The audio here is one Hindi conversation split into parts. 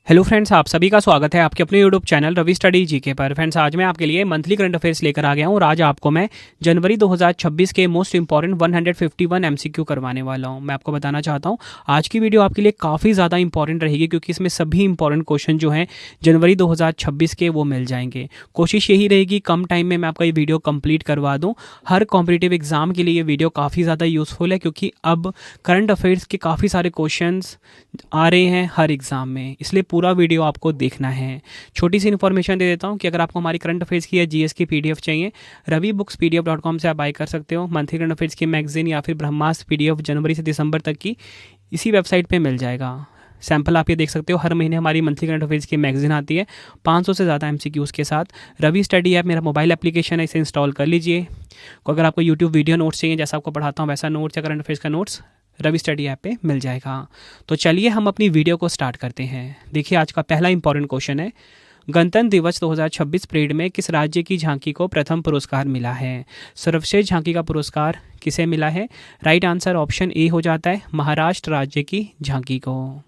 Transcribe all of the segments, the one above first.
हेलो फ्रेंड्स, आप सभी का स्वागत है आपके अपने YouTube channel Ravi study GK पर। फ्रेंड्स, आज मैं आपके लिए मंथली करंट अफेयर्स लेकर आ गया हूँ और आज आपको मैं जनवरी 2026 के मोस्ट इंपॉर्टेंट 151 एमसीक्यू करवाने वाला हूँ। मैं आपको बताना चाहता हूँ आज की वीडियो आपके लिए काफ़ी ज़्यादा इंपॉर्टेंट रहेगी क्योंकि इसमें सभी इंपॉर्टेंट क्वेश्चन जो हैं जनवरी 2026 के वो मिल जाएंगे। कोशिश यही रहेगी कम टाइम में मैं आपका ये वीडियो कंप्लीट करवा दूँ। हर कॉम्पिटिटिव एग्जाम के लिए ये वीडियो काफ़ी ज़्यादा यूज़फुल है क्योंकि अब करंट अफेयर्स के काफ़ी सारे क्वेश्चन आ रहे हैं हर एग्ज़ाम में, इसलिए पूरा वीडियो आपको देखना है। छोटी सी इन्फॉर्मेशन दे देता हूँ कि अगर आपको हमारी करंट अफेयर्स की या जीएस की पीडीएफ चाहिए, ravibookspdf.com से आप बाय कर सकते हो। मंथली करंट अफेयर्स की मैगजीन या फिर ब्रह्मास्त्र पीडीएफ जनवरी से दिसंबर तक की इसी वेबसाइट पे मिल जाएगा। सैम्पल आप ये देख सकते हो, हर महीने हमारी मंथली करंट अफेयर्स की मैगजीन आती है 500 से ज़्यादा एमसीक्यूज़ के साथ। रवि स्टडी ऐप मेरा मोबाइल एप्लीकेशन है, इसे इंस्टॉल कर लीजिए। अगर आपको यूट्यूब वीडियो नोट्स चाहिए, जैसा आपको पढ़ाता हूँ वैसा नोट्स या करंट अफेयर्स का नोट्स रवि स्टडी ऐप पे मिल जाएगा। तो चलिए हम अपनी वीडियो को स्टार्ट करते हैं। देखिए, आज का पहला इंपॉर्टेंट क्वेश्चन है, गणतंत्र दिवस 2026 परेड में किस राज्य की झांकी को प्रथम पुरस्कार मिला है? सर्वश्रेष्ठ झांकी का पुरस्कार किसे मिला है? राइट आंसर ऑप्शन ए हो जाता है महाराष्ट्र राज्य की झांकी को।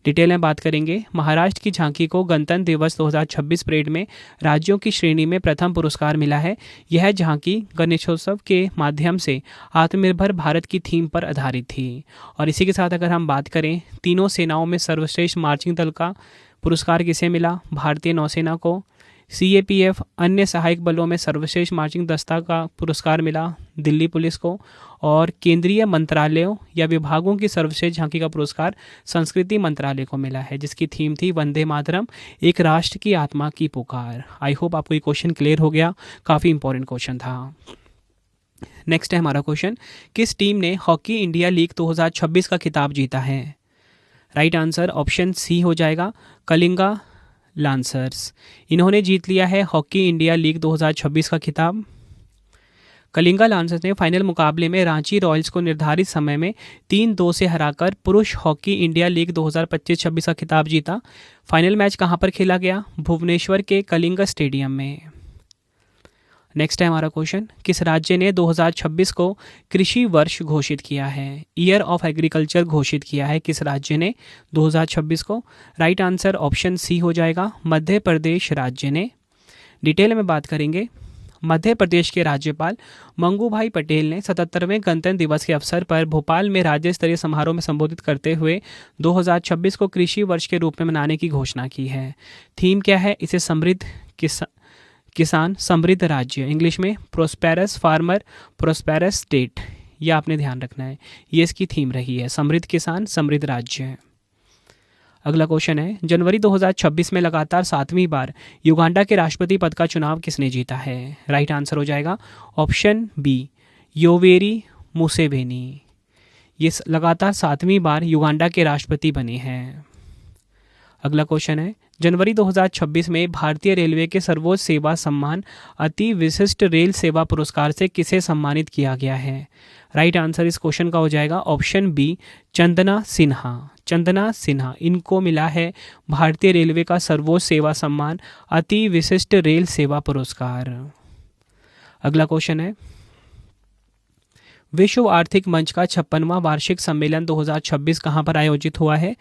डिटेल में बात करेंगे, महाराष्ट्र की झांकी को गणतंत्र दिवस 2026 परेड में राज्यों की श्रेणी में प्रथम पुरस्कार मिला है। यह झांकी गणेशोत्सव के माध्यम से आत्मनिर्भर भारत की थीम पर आधारित थी। और इसी के साथ अगर हम बात करें, तीनों सेनाओं में सर्वश्रेष्ठ मार्चिंग दल का पुरस्कार किसे मिला? भारतीय नौसेना को। सीएपीएफ अन्य सहायक बलों में सर्वश्रेष्ठ मार्चिंग दस्ता का पुरस्कार मिला दिल्ली पुलिस को। और केंद्रीय मंत्रालयों या विभागों की सर्वश्रेष्ठ झांकी का पुरस्कार संस्कृति मंत्रालय को मिला है, जिसकी थीम थी वंदे मातरम, एक राष्ट्र की आत्मा की पुकार। आई होप आपको ये क्वेश्चन क्लियर हो गया, काफ़ी इंपॉर्टेंट क्वेश्चन था। नेक्स्ट है हमारा क्वेश्चन, किस टीम ने हॉकी इंडिया लीग 2026 का खिताब जीता है? राइट आंसर ऑप्शन सी हो जाएगा कलिंगा लांसर्स। इन्होंने जीत लिया है हॉकी इंडिया लीग 2026 का खिताब। कलिंगा लांसर्स ने फाइनल मुकाबले में रांची रॉयल्स को निर्धारित समय में 3-2 से हराकर पुरुष हॉकी इंडिया लीग 2025-26 का खिताब जीता। फाइनल मैच कहां पर खेला गया? भुवनेश्वर के कलिंगा स्टेडियम में। नेक्स्ट है हमारा क्वेश्चन, किस राज्य ने 2026 को कृषि वर्ष घोषित किया है? ईयर ऑफ एग्रीकल्चर घोषित किया है किस राज्य ने 2026 को? राइट आंसर ऑप्शन सी हो जाएगा मध्य प्रदेश राज्य ने। डिटेल में बात करेंगे, मध्य प्रदेश के राज्यपाल मंगू भाई पटेल ने 77वें गणतंत्र दिवस के अवसर पर भोपाल में राज्य स्तरीय समारोह में संबोधित करते हुए 2026 को कृषि वर्ष के रूप में मनाने की घोषणा की है। थीम क्या है? इसे समृद्ध किसान समृद्ध राज्य, इंग्लिश में प्रोस्पेरस फार्मर प्रोस्पेरस स्टेट, यह आपने ध्यान रखना है। ये इसकी थीम रही है, समृद्ध किसान समृद्ध राज्य। अगला क्वेश्चन है, जनवरी 2026 में लगातार 7वीं बार युगांडा के राष्ट्रपति पद का चुनाव किसने जीता है? राइट आंसर हो जाएगा ऑप्शन बी योवेरी मुसेवेनी। ये लगातार 7वीं बार युगांडा के राष्ट्रपति बने हैं। अगला क्वेश्चन है, जनवरी 2026 में भारतीय रेलवे के सर्वोच्च सेवा सम्मान अति विशिष्ट रेल सेवा पुरस्कार से किसे सम्मानित किया गया है? राइट आंसर इस क्वेश्चन का हो जाएगा ऑप्शन बी चंदना सिन्हा। चंदना सिन्हा, इनको मिला है भारतीय रेलवे का सर्वोच्च सेवा सम्मान अति विशिष्ट रेल सेवा पुरस्कार। अगला क्वेश्चन है, विश्व आर्थिक मंच का 56वां वार्षिक सम्मेलन 2026 कहाँ पर आयोजित हुआ है?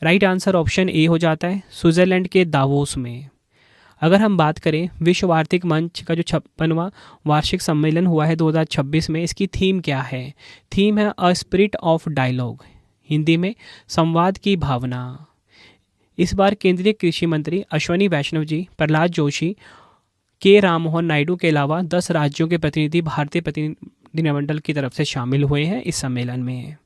राइट आंसर ऑप्शन ए हो जाता है स्विट्जरलैंड के दावोस में। अगर हम बात करें विश्व आर्थिक मंच का जो 56वां वार्षिक सम्मेलन हुआ है 2026 में, इसकी थीम क्या है? थीम है a spirit of dialogue, Hindi में संवाद की भावना। इस बार केंद्रीय कृषि मंत्री अश्वनी वैष्णव जी, प्रहलाद जोशी, के राममोहन नायडू के अलावा 10 राज्यों के प्रतिनिधि भारतीय प्रतिनिधिमंडल की तरफ से शामिल हुए हैं इस सम्मेलन में।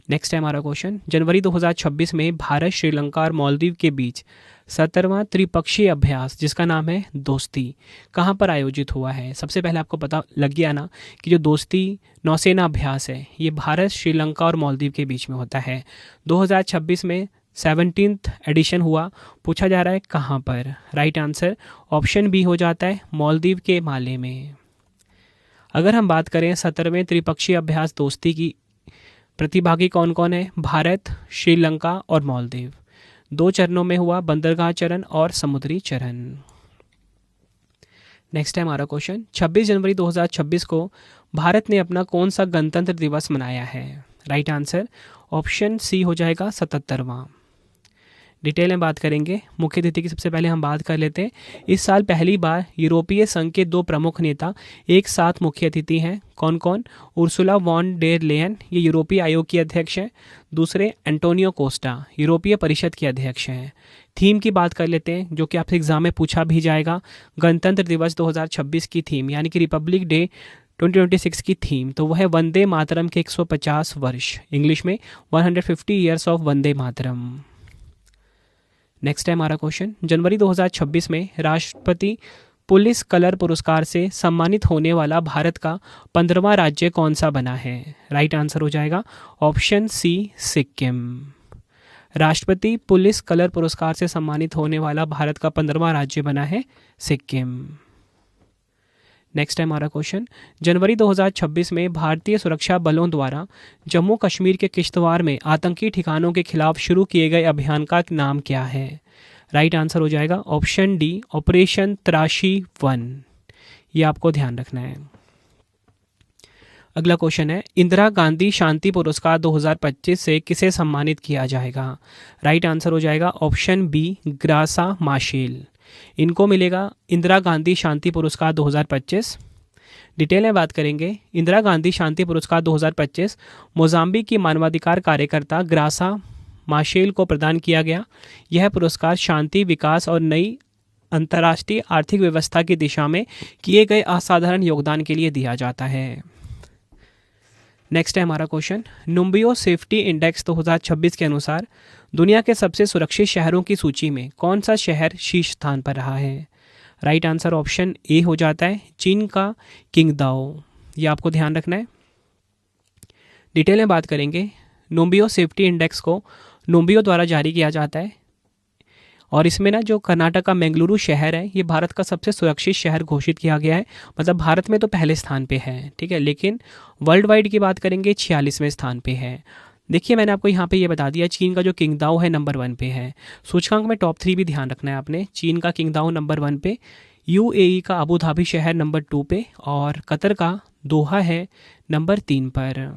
नेक्स्ट है हमारा क्वेश्चन, जनवरी 2026 में भारत, श्रीलंका और मालदीव के बीच 17वां त्रिपक्षीय अभ्यास जिसका नाम है दोस्ती कहाँ पर आयोजित हुआ है? सबसे पहले आपको पता लग गया ना कि जो दोस्ती नौसेना अभ्यास है ये भारत, श्रीलंका और मालदीव के बीच में होता है। 2026 में 17th एडिशन हुआ। पूछा जा रहा है कहाँ पर? राइट आंसर ऑप्शन बी हो जाता है मालदीव के माले में। अगर हम बात करें 17वें त्रिपक्षीय अभ्यास दोस्ती की, प्रतिभागी कौन कौन है? भारत, श्रीलंका और मालदीव। 2 चरणों में हुआ, बंदरगाह चरण और समुद्री चरण। नेक्स्ट है हमारा क्वेश्चन, 26 जनवरी 2026 को भारत ने अपना कौन सा गणतंत्र दिवस मनाया है? राइट आंसर ऑप्शन सी हो जाएगा 77वां। डिटेल में बात करेंगे। मुख्य अतिथि की सबसे पहले हम बात कर लेते हैं। इस साल पहली बार यूरोपीय संघ के 2 प्रमुख नेता एक साथ मुख्य अतिथि हैं। कौन कौन? उर्सुला वॉन डेर लेयन, ये यूरोपीय आयोग की अध्यक्ष हैं। दूसरे एंटोनियो कोस्टा, यूरोपीय परिषद के अध्यक्ष हैं। थीम की बात कर लेते हैं, जो कि आपसे एग्जाम में पूछा भी जाएगा। गणतंत्र दिवस 2026 की थीम, यानी कि रिपब्लिक डे 2026 की थीम, तो वह है वंदे मातरम के 150 वर्ष, इंग्लिश में 150 years of Vande Mataram. Next है हमारा क्वेश्चन, जनवरी 2026 में राष्ट्रपति पुलिस कलर पुरस्कार से सम्मानित होने वाला भारत का 15वां राज्य कौन सा बना है? राइट आंसर हो जाएगा ऑप्शन सी, सिक्किम। राष्ट्रपति पुलिस कलर पुरस्कार से सम्मानित होने वाला भारत का 15वां राज्य बना है सिक्किम। नेक्स्ट है हमारा क्वेश्चन, जनवरी 2026 में भारतीय सुरक्षा बलों द्वारा जम्मू कश्मीर के किश्तवाड़ में आतंकी ठिकानों के खिलाफ शुरू किए गए अभियान का नाम क्या है? राइट आंसर हो जाएगा ऑप्शन डी, ऑपरेशन त्राशी 1। ये आपको ध्यान रखना है। अगला क्वेश्चन है, इंदिरा गांधी शांति पुरस्कार 2025 से किसे सम्मानित किया जाएगा? राइट आंसर हो जाएगा ऑप्शन बी, ग्रासा माशेल। इनको मिलेगा इंदिरा गांधी शांति पुरस्कार 2025। डिटेल में बात करेंगे। इंदिरा गांधी शांति पुरस्कार 2025 मोजाम्बिक की मानवाधिकार कार्यकर्ता ग्रासा माशेल को प्रदान किया गया। यह पुरस्कार शांति, विकास और नई अंतर्राष्ट्रीय आर्थिक व्यवस्था की दिशा में किए गए असाधारण योगदान के लिए दिया जाता है। नेक्स्ट है हमारा क्वेश्चन, नुम्बियो सेफ्टी इंडेक्स 2026 के अनुसार दुनिया के सबसे सुरक्षित शहरों की सूची में कौन सा शहर शीर्ष स्थान पर रहा है? राइट आंसर ऑप्शन ए हो जाता है चीन का किंगदाओ। ये आपको ध्यान रखना है। डिटेल में बात करेंगे। नुम्बियो सेफ्टी इंडेक्स को नुम्बियो द्वारा जारी किया जाता है और इसमें ना जो कर्नाटक का बेंगलुरु शहर है, ये भारत का सबसे सुरक्षित शहर घोषित किया गया है। मतलब भारत में तो पहले स्थान पे है, ठीक है, लेकिन वर्ल्ड वाइड की बात करेंगे 46वें स्थान पे है। देखिए मैंने आपको यहाँ पे ये बता दिया, चीन का जो किंगदाओ है नंबर 1 पे है। सूचकांक में टॉप 3 भी ध्यान रखना है आपने। चीन का किंगदाओ नंबर 1 पे, यूएई का अबू धाबी शहर नंबर 2 पे और कतर का दोहा है नंबर 3 पर।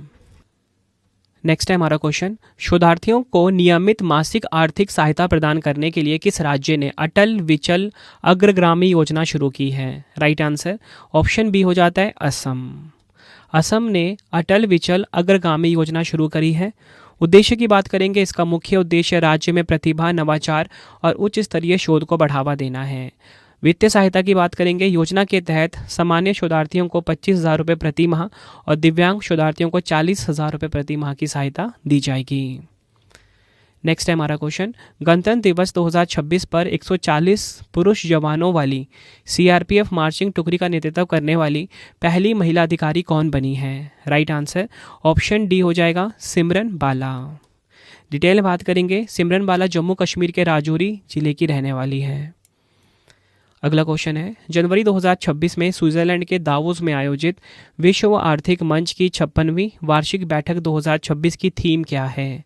नेक्स्ट है हमारा क्वेश्चन, शोधार्थियों को नियमित मासिक आर्थिक सहायता प्रदान करने के लिए किस राज्य ने अटल विचल अग्रगामी योजना शुरू की है? राइट आंसर ऑप्शन बी हो जाता है असम। असम ने अटल विचल अग्रगामी योजना शुरू करी है। उद्देश्य की बात करेंगे, इसका मुख्य उद्देश्य राज्य में प्रतिभा, नवाचार और उच्च स्तरीय शोध को बढ़ावा देना है। वित्तीय सहायता की बात करेंगे, योजना के तहत सामान्य शोधार्थियों को 25,000 रुपये प्रति माह और दिव्यांग शोधार्थियों को 40,000 रुपये प्रति माह की सहायता दी जाएगी। नेक्स्ट है हमारा क्वेश्चन, गणतंत्र दिवस 2026 पर 140 पुरुष जवानों वाली सीआरपीएफ मार्चिंग टुकड़ी का नेतृत्व करने वाली पहली महिला अधिकारी कौन बनी है? राइट आंसर ऑप्शन डी हो जाएगा सिमरन बाला। डिटेल में बात करेंगे। सिमरन बाला जम्मू कश्मीर के राजौरी जिले की रहने वाली है। अगला क्वेश्चन है, जनवरी 2026 में स्विट्जरलैंड के दावोस में आयोजित विश्व आर्थिक मंच की 56वीं वार्षिक बैठक 2026 की थीम क्या है?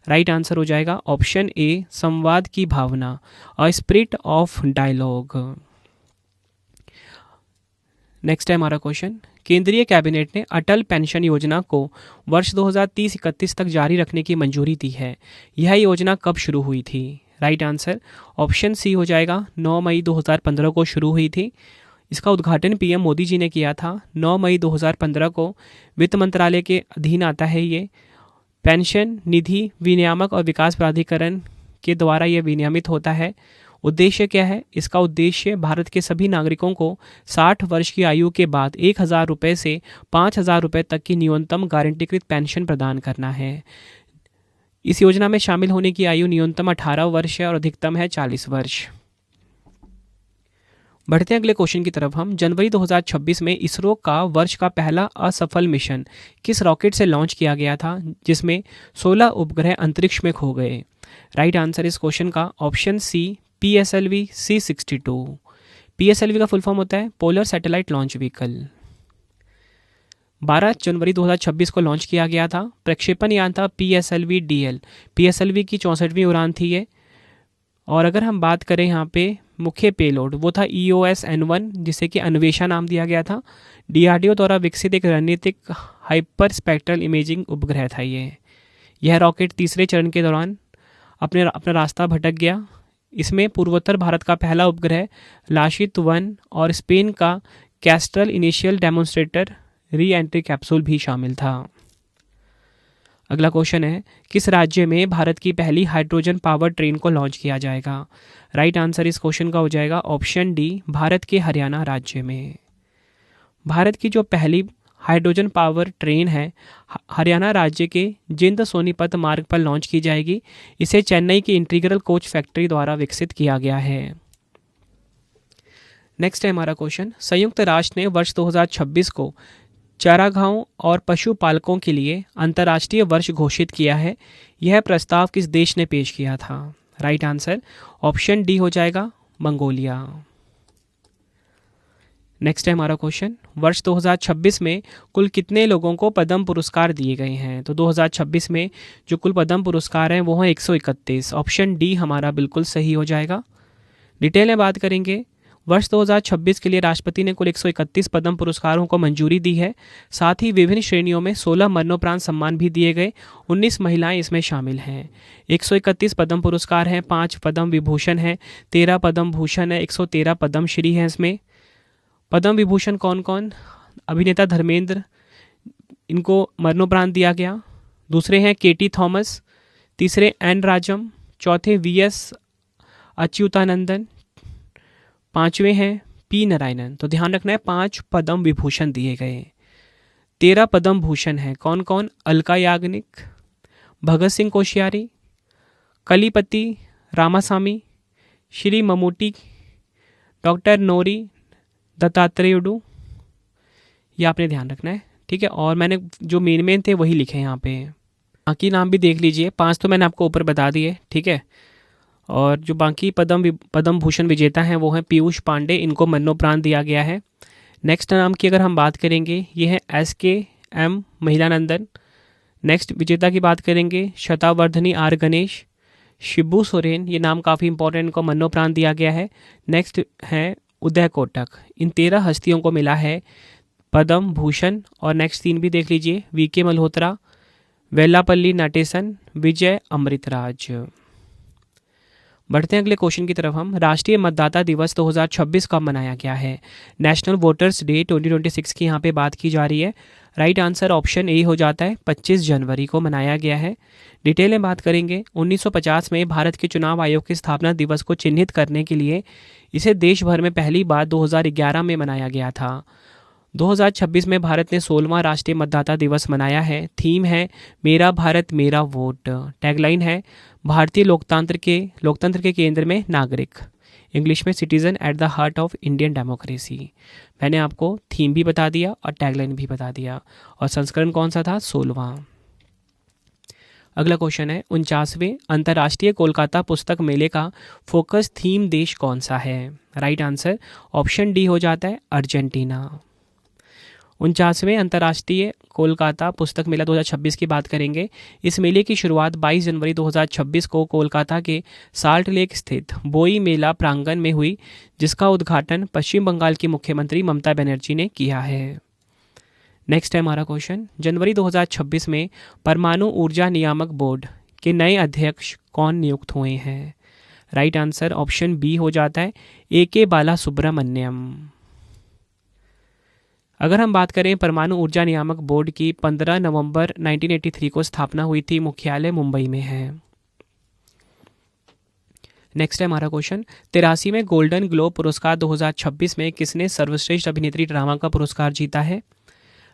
राइट आंसर हो जाएगा ऑप्शन ए, संवाद की भावना, a spirit of dialogue. Next है हमारा क्वेश्चन, केंद्रीय कैबिनेट ने अटल पेंशन योजना को वर्ष 2030-31 तक जारी रखने की मंजूरी दी है। यह योजना कब शुरू हुई थी? राइट आंसर ऑप्शन सी हो जाएगा 9 मई 2015 को शुरू हुई थी। इसका उद्घाटन पीएम मोदी जी ने किया था 9 मई 2015 को। वित्त मंत्रालय के अधीन आता है ये। पेंशन निधि विनियामक और विकास प्राधिकरण के द्वारा यह विनियमित होता है। उद्देश्य क्या है? इसका उद्देश्य भारत के सभी नागरिकों को 60 वर्ष की आयु के बाद 1,000 रुपये से 5,000 रुपये तक की न्यूनतम गारंटीकृत पेंशन प्रदान करना है। इस योजना में शामिल होने की आयु न्यूनतम 18 वर्ष है और अधिकतम है 40 वर्ष। बढ़ते हैं अगले क्वेश्चन की तरफ हम। जनवरी 2026 में इसरो का वर्ष का पहला असफल मिशन किस रॉकेट से लॉन्च किया गया था, जिसमें 16 उपग्रह अंतरिक्ष में खो गए? राइट आंसर इस क्वेश्चन का option C, PSLV C62। PSLV का फुल फॉर्म होता है पोलर सैटेलाइट लॉन्च व्हीकल। 12 जनवरी 2026 को लॉन्च किया गया था। प्रक्षेपण यान था PSLV DL। PSLV की 64वीं उड़ान थी ये। और अगर हम बात करें यहाँ पे मुख्य पेलोड, वो था EOS N1, जिसे कि अन्वेषा नाम दिया गया था। DRDO द्वारा विकसित एक रणनीतिक हाइपर स्पेक्ट्रल इमेजिंग उपग्रह था ये। यह रॉकेट तीसरे चरण के दौरान अपने अपना रास्ता भटक गया। इसमें पूर्वोत्तर भारत का पहला उपग्रह लाशित 1 और स्पेन का Castrol initial demonstrator re entry capsule भी शामिल था। अगला क्वेश्चन है, किस राज्य में भारत की पहली हाइड्रोजन पावर ट्रेन को लॉन्च किया जाएगा? राइट आंसर इस क्वेश्चन का हो जाएगा ऑप्शन डी, भारत के हरियाणा राज्य में। भारत की जो पहली हाइड्रोजन पावर ट्रेन है हरियाणा राज्य के जिंद सोनीपत मार्ग पर लॉन्च की जाएगी। इसे चेन्नई की इंटीग्रल कोच फैक्ट्री द्वारा विकसित किया गया है। नेक्स्ट है हमारा क्वेश्चन, संयुक्त राष्ट्र ने वर्ष 2026 को चारागाहों और पशुपालकों के लिए अंतर्राष्ट्रीय वर्ष घोषित किया है। यह प्रस्ताव किस देश ने पेश किया था? राइट आंसर ऑप्शन डी हो जाएगा, मंगोलिया। नेक्स्ट है हमारा क्वेश्चन, वर्ष 2026 में कुल कितने लोगों को पद्म पुरस्कार दिए गए हैं? तो 2026 में जो कुल पद्म पुरस्कार हैं वो हैं 131। ऑप्शन डी हमारा बिल्कुल सही हो जाएगा। डिटेल में बात करेंगे, वर्ष 2026 के लिए राष्ट्रपति ने कुल 131 पद्म पुरस्कारों को मंजूरी दी है। साथ ही विभिन्न श्रेणियों में 16 मरणोपरांत सम्मान भी दिए गए। 19 महिलाएं इसमें शामिल हैं। 131 पद्म पुरस्कार हैं, 5 पद्म विभूषण हैं, 13 पद्म भूषण है, 113 पद्म श्री हैं। इसमें पद्म विभूषण कौन कौन? अभिनेता धर्मेंद्र, इनको मरणोपरांत दिया गया। दूसरे हैं केटी थॉमस, तीसरे एन राजम, चौथे वीएस अच्युतानंदन, पांचवें हैं पी नारायणन। तो ध्यान रखना है 5 पद्म विभूषण दिए गए। 13 पद्म भूषण हैं, कौन कौन? अलका याग्निक, भगत सिंह कोश्यारी, कलीपति रामासामी, श्री ममूटी, डॉक्टर नोरी दत्तात्रेयुडू, ये आपने ध्यान रखना है, ठीक है। और मैंने जो मेन थे वही लिखे हैं यहाँ पे, बाकी नाम भी देख लीजिए। 5 तो मैंने आपको ऊपर बता दिए, ठीक है। और जो बाकी पद्म भूषण विजेता हैं वो हैं पीयूष पांडे, इनको मरणोपरांत दिया गया है। नेक्स्ट नाम की अगर हम बात करेंगे, ये है SKM महिलानंदन। नेक्स्ट विजेता की बात करेंगे शतावर्धनी आर गणेश, शिबू सोरेन, ये नाम काफ़ी इंपॉर्टेंट, इनको मरणोपरांत दिया गया है। नेक्स्ट है उदय कोटक। इन 13 हस्तियों को मिला है पद्म भूषण। और नेक्स्ट 3 भी देख लीजिए, VK मल्होत्रा, वेल्लापल्ली नटेसन, विजय अमृतराज। बढ़ते हैं अगले क्वेश्चन की तरफ हम। राष्ट्रीय मतदाता दिवस 2026 कब मनाया गया है? नेशनल वोटर्स डे 2026 की यहाँ पे बात की जा रही है। राइट आंसर ऑप्शन ए हो जाता है, 25 जनवरी को मनाया गया है। डिटेल में बात करेंगे, 1950 में भारत के चुनाव आयोग की स्थापना दिवस को चिन्हित करने के लिए इसे देश भर में पहली बार 2011 में मनाया गया था। 2026 में भारत ने 16वां राष्ट्रीय मतदाता दिवस मनाया है। थीम है मेरा भारत मेरा वोट। टैगलाइन है भारतीय लोकतंत्र के केंद्र में नागरिक, इंग्लिश में citizen at the heart of Indian democracy. मैंने आपको थीम भी बता दिया और टैगलाइन भी बता दिया। और संस्करण कौन सा था? 16वां। अगला क्वेश्चन है, 49वें अंतर्राष्ट्रीय कोलकाता पुस्तक मेले का फोकस थीम देश कौन सा है? राइट आंसर ऑप्शन डी हो जाता है, अर्जेंटीना। 49वें अंतर्राष्ट्रीय कोलकाता पुस्तक मेला 2026 की बात करेंगे। इस मेले की शुरुआत 22 जनवरी 2026 को कोलकाता के साल्ट लेक स्थित बोई मेला प्रांगण में हुई, जिसका उद्घाटन पश्चिम बंगाल की मुख्यमंत्री ममता बनर्जी ने किया है। नेक्स्ट है हमारा क्वेश्चन, जनवरी 2026 में परमाणु ऊर्जा नियामक बोर्ड के नए अध्यक्ष कौन नियुक्त हुए हैं? राइट आंसर ऑप्शन बी हो जाता है, AK बालासुब्रमण्यम। अगर हम बात करें परमाणु ऊर्जा नियामक बोर्ड की, 15 नवंबर 1983 को स्थापना हुई थी, मुख्यालय मुंबई में है। नेक्स्ट है हमारा क्वेश्चन, 83वें गोल्डन ग्लोब पुरस्कार 2026 में किसने सर्वश्रेष्ठ अभिनेत्री ड्रामा का पुरस्कार जीता है?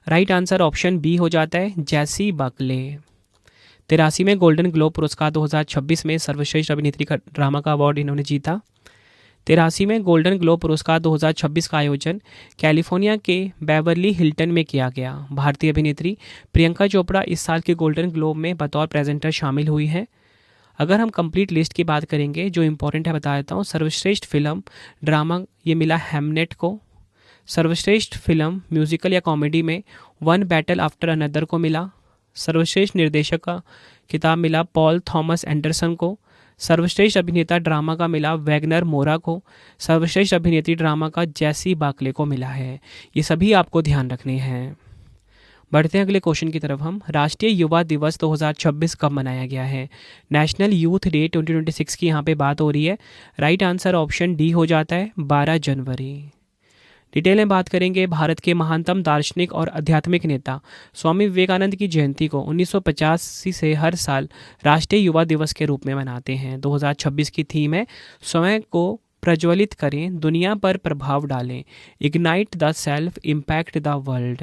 राइट आंसर ऑप्शन बी हो जाता है, जैसी बकले। 83वें गोल्डन ग्लोब पुरस्कार 2026 में सर्वश्रेष्ठ अभिनेत्री का ड्रामा का अवार्ड इन्होंने जीता। 83वें गोल्डन ग्लोब पुरस्कार 2026 का आयोजन कैलिफोर्निया के बेवर्ली हिल्टन में किया गया। भारतीय अभिनेत्री प्रियंका चोपड़ा इस साल के गोल्डन ग्लोब में बतौर प्रेजेंटर शामिल हुई हैं। अगर हम कंप्लीट लिस्ट की बात करेंगे, जो इंपॉर्टेंट है बता देता हूँ। सर्वश्रेष्ठ फिल्म ड्रामा ये मिला हैमनेट को। सर्वश्रेष्ठ फिल्म म्यूजिकल या कॉमेडी में वन बैटल आफ्टर अनदर को मिला। सर्वश्रेष्ठ निर्देशक का खिताब मिला पॉल थॉमस एंडरसन को। सर्वश्रेष्ठ अभिनेता ड्रामा का मिला वैगनर मोरा को। सर्वश्रेष्ठ अभिनेत्री ड्रामा का जैसी बाकले को मिला है। ये सभी आपको ध्यान रखने हैं। बढ़ते हैं अगले क्वेश्चन की तरफ हम। राष्ट्रीय युवा दिवस 2026 कब मनाया गया है? नेशनल यूथ डे 2026 की यहाँ पे बात हो रही है। राइट आंसर ऑप्शन डी हो जाता है 12 जनवरी। डिटेल में बात करेंगे। भारत के महानतम दार्शनिक और आध्यात्मिक नेता स्वामी विवेकानंद की जयंती को 1985 से हर साल राष्ट्रीय युवा दिवस के रूप में मनाते हैं। 2026 की थीम है स्वयं को प्रज्वलित करें, दुनिया पर प्रभाव डालें, ignite the self, impact the world.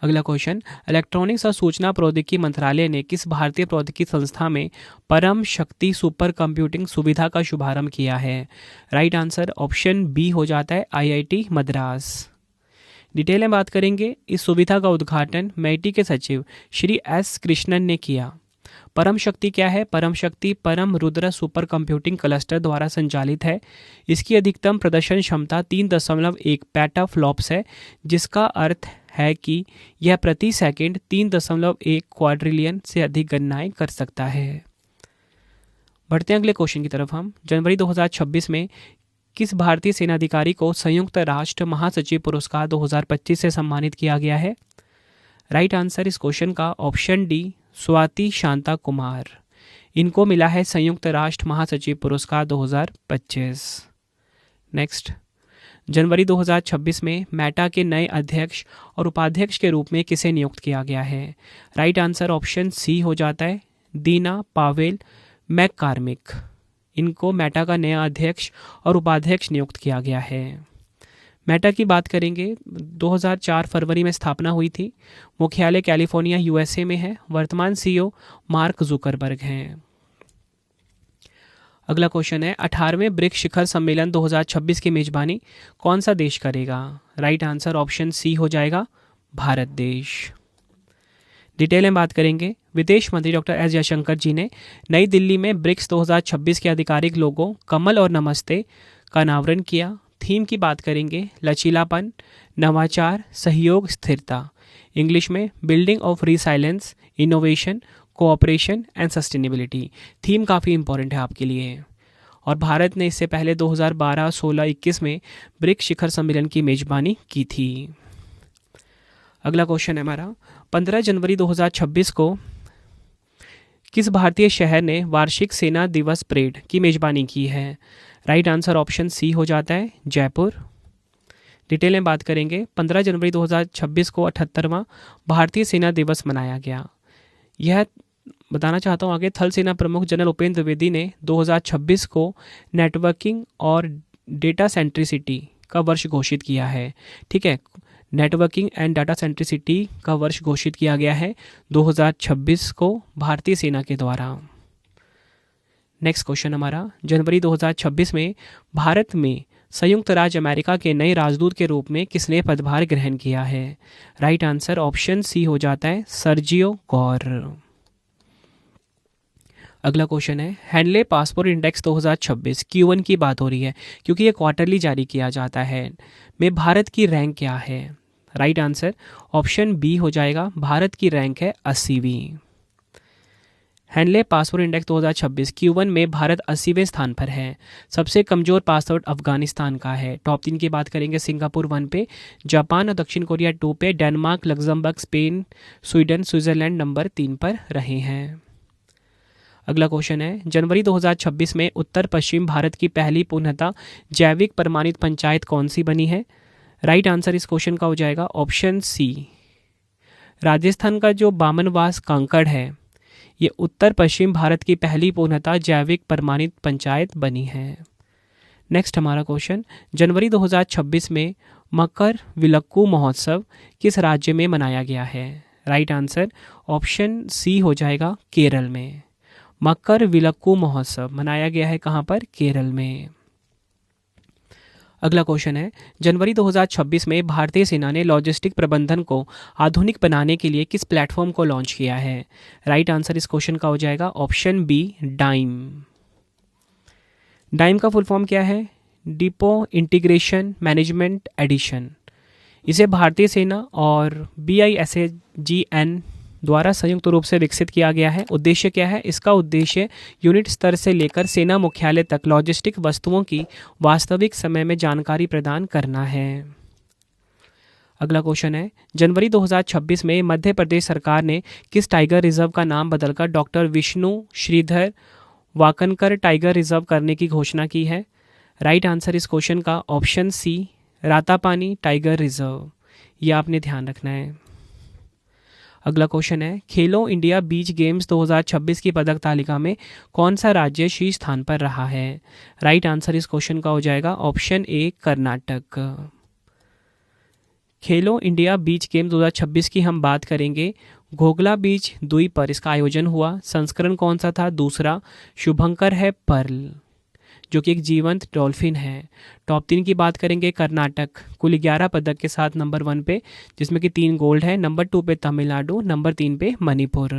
अगला क्वेश्चन, इलेक्ट्रॉनिक्स और सूचना प्रौद्योगिकी मंत्रालय ने किस भारतीय प्रौद्योगिकी संस्था में परम शक्ति सुपर कंप्यूटिंग सुविधा का शुभारंभ किया है? राइट आंसर ऑप्शन बी हो जाता है आईआईटी मद्रास। डिटेल में बात करेंगे। इस सुविधा का उद्घाटन मेटी के सचिव श्री एस कृष्णन ने किया। परम शक्ति क्या है? परम शक्ति परम रुद्र सुपर कंप्यूटिंग क्लस्टर द्वारा संचालित है। इसकी अधिकतम प्रदर्शन क्षमता 3.1 पेटाफ्लॉप्स है, जिसका अर्थ है कि यह प्रति सेकंड 3.1 क्वाड्रिलियन से अधिक गणनाएं कर सकता है। बढ़ते हैं अगले क्वेश्चन की तरफ हम। जनवरी 2026 में किस भारतीय सेनाधिकारी को संयुक्त राष्ट्र महासचिव पुरस्कार 2025 से सम्मानित किया गया है? राइट आंसर इस क्वेश्चन का ऑप्शन डी स्वाति शांता कुमार। इनको मिला है संयुक्त राष्ट्र महासचिव पुरस्कार 2025। नेक्स्ट, जनवरी 2026 में मेटा के नए अध्यक्ष और उपाध्यक्ष के रूप में किसे नियुक्त किया गया है? राइट आंसर ऑप्शन सी हो जाता है दीना पावेल मैककॉर्मिक। इनको मेटा का नया अध्यक्ष और उपाध्यक्ष नियुक्त किया गया है। मेटा की बात करेंगे। 2004 फरवरी में स्थापना हुई थी। मुख्यालय कैलिफोर्निया यूएसए में है। वर्तमान सीईओ मार्क जुकरबर्ग हैं। अगला क्वेश्चन है 18वें ब्रिक्स शिखर सम्मेलन 2026 की मेजबानी कौन सा देश करेगा? राइट आंसर ऑप्शन सी हो जाएगा भारत देश। डिटेल में बात करेंगे। विदेश मंत्री डॉक्टर एस जयशंकर जी ने नई दिल्ली में ब्रिक्स 2026 के आधिकारिक लोगों कमल और नमस्ते का अनावरण किया। थीम की बात करेंगे। लचीलापन, नवाचार, सहयोग, स्थिरता। इंग्लिश में building of resilience, innovation, cooperation and sustainability. Theme काफ़ी इंपॉर्टेंट है आपके लिए। और भारत ने इससे पहले 2012, 16, 21 में ब्रिक्स शिखर सम्मेलन की मेजबानी की थी। अगला क्वेश्चन है हमारा 15 जनवरी 2026 को किस भारतीय शहर ने वार्षिक सेना दिवस परेड की मेजबानी की है? राइट आंसर ऑप्शन सी हो जाता है जयपुर। डिटेल में बात करेंगे। 15 जनवरी 2026 को 78वां भारतीय सेना दिवस मनाया गया। यह बताना चाहता हूँ आगे, थल सेना प्रमुख जनरल उपेंद्र द्विवेदी ने 2026 को नेटवर्किंग और डेटा सेंट्रिसिटी का वर्ष घोषित किया है। ठीक है, नेटवर्किंग एंड डाटा सेंट्रिसिटी का वर्ष घोषित किया गया है 2026 को भारतीय सेना के द्वारा। नेक्स्ट क्वेश्चन हमारा, जनवरी 2026 में भारत में संयुक्त राज्य अमेरिका के नए राजदूत के रूप में किसने पदभार ग्रहण किया है? राइट आंसर ऑप्शन सी हो जाता है सर्जियो गौर। अगला क्वेश्चन है हैंडले पासपोर्ट इंडेक्स 2026 Q1 की बात हो रही है क्योंकि ये क्वार्टरली जारी किया जाता है, में भारत की रैंक क्या है? राइट आंसर ऑप्शन बी हो जाएगा, भारत की रैंक है 80वीं। हैंडले पासपोर्ट इंडेक्स 2026 Q1 में भारत 80वें स्थान पर है। सबसे कमज़ोर पासपोर्ट अफगानिस्तान का है। टॉप 3 की बात करेंगे। सिंगापुर 1 पे, जापान और दक्षिण कोरिया 2 पे, Denmark, Luxembourg, Spain, Sweden, Switzerland number 3 पर रहे हैं। अगला क्वेश्चन है जनवरी 2026 में उत्तर पश्चिम भारत की पहली पूर्णतः जैविक प्रमाणित पंचायत कौन सी बनी है? राइट आंसर इस क्वेश्चन का हो जाएगा ऑप्शन सी। राजस्थान का जो बामनवास कांकड़ है ये उत्तर पश्चिम भारत की पहली पूर्णतः जैविक प्रमाणित पंचायत बनी है। नेक्स्ट हमारा क्वेश्चन, जनवरी 2026 में मकर विलक्कू महोत्सव किस राज्य में मनाया गया है? राइट आंसर ऑप्शन सी हो जाएगा केरल में। मकर विलक्कू महोत्सव मनाया गया है कहाँ पर? केरल में। अगला क्वेश्चन है जनवरी 2026 में भारतीय सेना ने लॉजिस्टिक प्रबंधन को आधुनिक बनाने के लिए किस प्लेटफॉर्म को लॉन्च किया है? राइट आंसर इस क्वेश्चन का हो जाएगा ऑप्शन बी डाइम। डाइम का फुल फॉर्म क्या है? Depot integration management edition. इसे भारतीय सेना और BISAGN द्वारा संयुक्त रूप से विकसित किया गया है। उद्देश्य क्या है? इसका उद्देश्य यूनिट स्तर से लेकर सेना मुख्यालय तक लॉजिस्टिक वस्तुओं की वास्तविक समय में जानकारी प्रदान करना है। अगला क्वेश्चन है, जनवरी 2026 में मध्य प्रदेश सरकार ने किस टाइगर रिजर्व का नाम बदलकर doctor Vishnu Shridhar Wakankar tiger reserve करने की घोषणा की है? राइट आंसर इस क्वेश्चन का option C, Ratapani tiger reserve. ये आपने ध्यान रखना है। अगला क्वेश्चन है, खेलो इंडिया बीच गेम्स 2026 की पदक तालिका में कौन सा राज्य शीर्ष स्थान पर रहा है? राइट आंसर इस क्वेश्चन का हो जाएगा ऑप्शन ए, कर्नाटक। खेलो इंडिया बीच गेम 2026 की हम बात करेंगे। घोघला बीच द्वीप पर इसका आयोजन हुआ। संस्करण कौन सा था? दूसरा। शुभंकर है पर्ल, जो कि एक जीवंत डॉल्फिन है। टॉप 3 की बात करेंगे, कर्नाटक कुल 11 पदक के साथ नंबर 1 पे, जिसमें कि 3 गोल्ड है। नंबर 2 पे तमिलनाडु, नंबर 3 पे मणिपुर।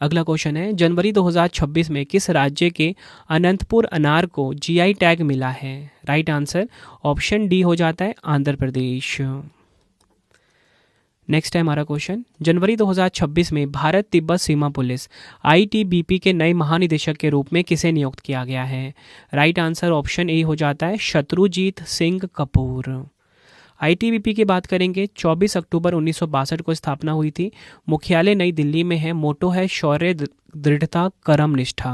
अगला क्वेश्चन है, जनवरी 2026 में किस राज्य के अनंतपुर अनार को जीआई टैग मिला है? राइट आंसर ऑप्शन डी हो जाता है, आंध्र प्रदेश। नेक्स्ट है हमारा क्वेश्चन, जनवरी 2026 में भारत तिब्बत सीमा पुलिस आईटीबीपी के नए महानिदेशक के रूप में किसे नियुक्त किया गया है? राइट आंसर ऑप्शन ए हो जाता है, शत्रुजीत सिंह कपूर। आईटीबीपी की बात करेंगे, 24 अक्टूबर 1962 को स्थापना हुई थी। मुख्यालय नई दिल्ली में है। मोटो है शौर्य, दृढ़ता, कर्म निष्ठा।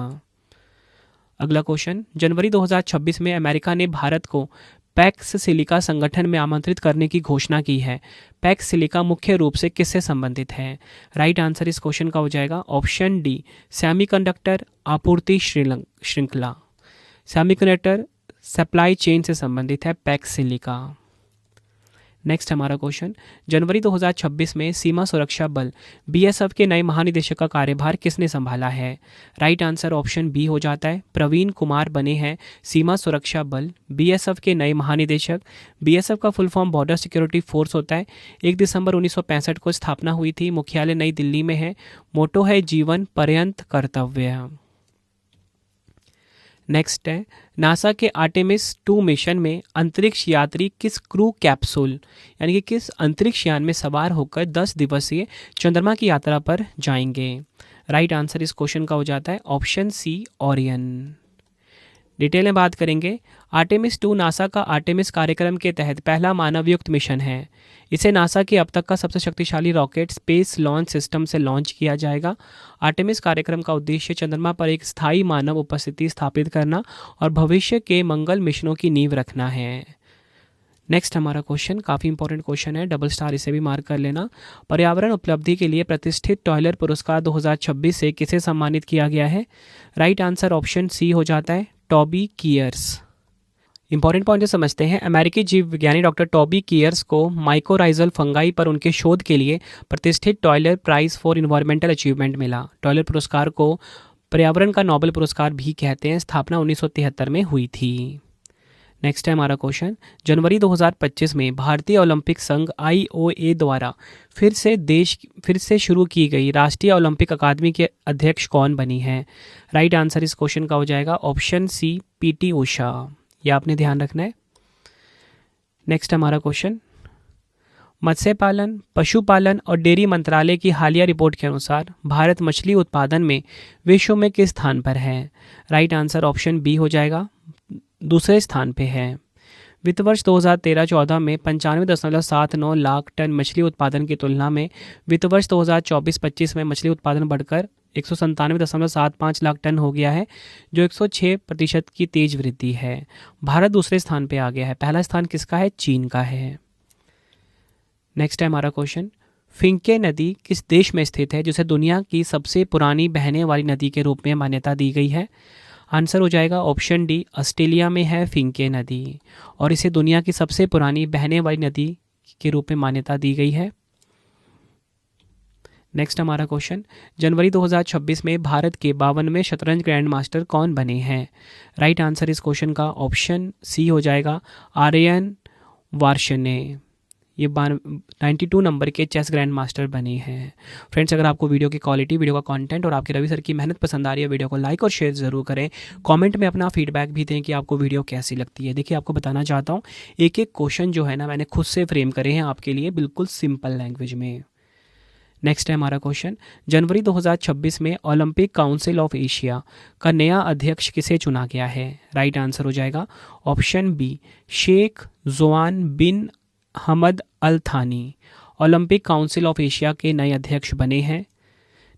अगला क्वेश्चन, जनवरी 2026 में अमेरिका ने भारत को पैक्स सिलिका संगठन में आमंत्रित करने की घोषणा की है। पैक्स सिलिका मुख्य रूप से किससे संबंधित है? राइट आंसर इस क्वेश्चन का हो जाएगा ऑप्शन डी, सेमीकंडक्टर आपूर्ति श्रृंखला। सेमीकंडक्टर सप्लाई चेन से संबंधित है पैक्स सिलिका। नेक्स्ट हमारा क्वेश्चन, जनवरी 2026 में सीमा सुरक्षा बल बीएसएफ के नए महानिदेशक का कार्यभार किसने संभाला है? राइट आंसर ऑप्शन बी हो जाता है, प्रवीण कुमार बने हैं सीमा सुरक्षा बल बीएसएफ के नए महानिदेशक। बीएसएफ का full form border security force होता है। 1 दिसंबर 1965 को स्थापना हुई थी। मुख्यालय नई दिल्ली में है। मोटो है जीवन पर्यंत कर्तव्य। नेक्स्ट है, नासा के आर्टेमिस 2 मिशन में अंतरिक्ष यात्री किस क्रू कैप्सूल यानी कि किस अंतरिक्ष यान में सवार होकर 10 दिवसीय चंद्रमा की यात्रा पर जाएंगे? राइट आंसर इस क्वेश्चन का हो जाता है ऑप्शन सी, ओरियन। डिटेल में बात करेंगे, आर्टेमिस 2 नासा का आर्टेमिस कार्यक्रम के तहत पहला मानवयुक्त मिशन है। इसे नासा के अब तक का सबसे शक्तिशाली रॉकेट स्पेस लॉन्च सिस्टम से लॉन्च किया जाएगा। आर्टेमिस कार्यक्रम का उद्देश्य चंद्रमा पर एक स्थायी मानव उपस्थिति स्थापित करना और भविष्य के मंगल मिशनों की नींव रखना है। नेक्स्ट हमारा क्वेश्चन काफ़ी इंपॉर्टेंट क्वेश्चन है, डबल स्टार इसे भी मार्क कर लेना। पर्यावरण उपलब्धि के लिए प्रतिष्ठित टॉयलर पुरस्कार 2026 से किसे सम्मानित किया गया है? राइट आंसर ऑप्शन सी हो जाता है, टॉबी कियर्स। इंपॉर्टेंट पॉइंट समझते हैं, अमेरिकी जीव विज्ञानी डॉक्टर टॉबी कियर्स को माइकोराइजल फंगाई पर उनके शोध के लिए प्रतिष्ठित Tyler prize for environmental achievement मिला। टॉयलर पुरस्कार को पर्यावरण का नोबेल पुरस्कार भी कहते हैं। स्थापना 1973 में हुई थी। नेक्स्ट है हमारा क्वेश्चन, जनवरी 2025 में भारतीय ओलंपिक संघ IOA द्वारा फिर से शुरू की गई राष्ट्रीय ओलंपिक अकादमी के अध्यक्ष कौन बनी है? राइट आंसर इस क्वेश्चन का हो जाएगा ऑप्शन सी, PT उषा। यह आपने ध्यान रखना है। नेक्स्ट हमारा क्वेश्चन, मत्स्य पालन, पशुपालन और डेयरी मंत्रालय की हालिया रिपोर्ट के अनुसार भारत मछली उत्पादन में विश्व में किस स्थान पर है? राइट आंसर ऑप्शन बी हो जाएगा, दूसरे स्थान पे है। वित्त वर्ष 2013-14 में 95.79 लाख टन मछली उत्पादन की तुलना में वित्त वर्ष 2024-25 में मछली उत्पादन बढ़कर 197.75 लाख टन हो गया है, जो 106% की तेज वृद्धि है। भारत दूसरे स्थान पे आ गया है। पहला स्थान किसका है? चीन का है। नेक्स्ट है हमारा क्वेश्चन, फिंके नदी किस देश में स्थित है जिसे दुनिया की सबसे पुरानी बहने वाली नदी के रूप में मान्यता दी गई है? आंसर हो जाएगा ऑप्शन डी, ऑस्ट्रेलिया में है फिंके नदी और इसे दुनिया की सबसे पुरानी बहने वाली नदी के रूप में मान्यता दी गई है। नेक्स्ट हमारा क्वेश्चन, जनवरी 2026 में भारत के 52वें शतरंज ग्रैंड मास्टर कौन बने हैं? राइट आंसर इस क्वेश्चन का ऑप्शन सी हो जाएगा, आर्यन वार्ष्णे। ये 92 नंबर के चेस ग्रैंड मास्टर बने हैं। फ्रेंड्स, अगर आपको वीडियो की क्वालिटी, वीडियो का कंटेंट और आपके रवि सर की मेहनत पसंद आ रही है, वीडियो को लाइक और शेयर ज़रूर करें। कमेंट में अपना फीडबैक भी दें कि आपको वीडियो कैसी लगती है। देखिए, आपको बताना चाहता हूँ, एक एक क्वेश्चन जो है ना, मैंने खुद से फ्रेम करे हैं आपके लिए बिल्कुल सिंपल लैंग्वेज में। नेक्स्ट है हमारा क्वेश्चन, जनवरी 2026 में ओलंपिक काउंसिल ऑफ एशिया का नया अध्यक्ष किसे चुना गया है? राइट आंसर हो जाएगा ऑप्शन बी, शेख जोआन बिन हमद अल थानी ओलंपिक काउंसिल ऑफ एशिया के नए अध्यक्ष बने हैं।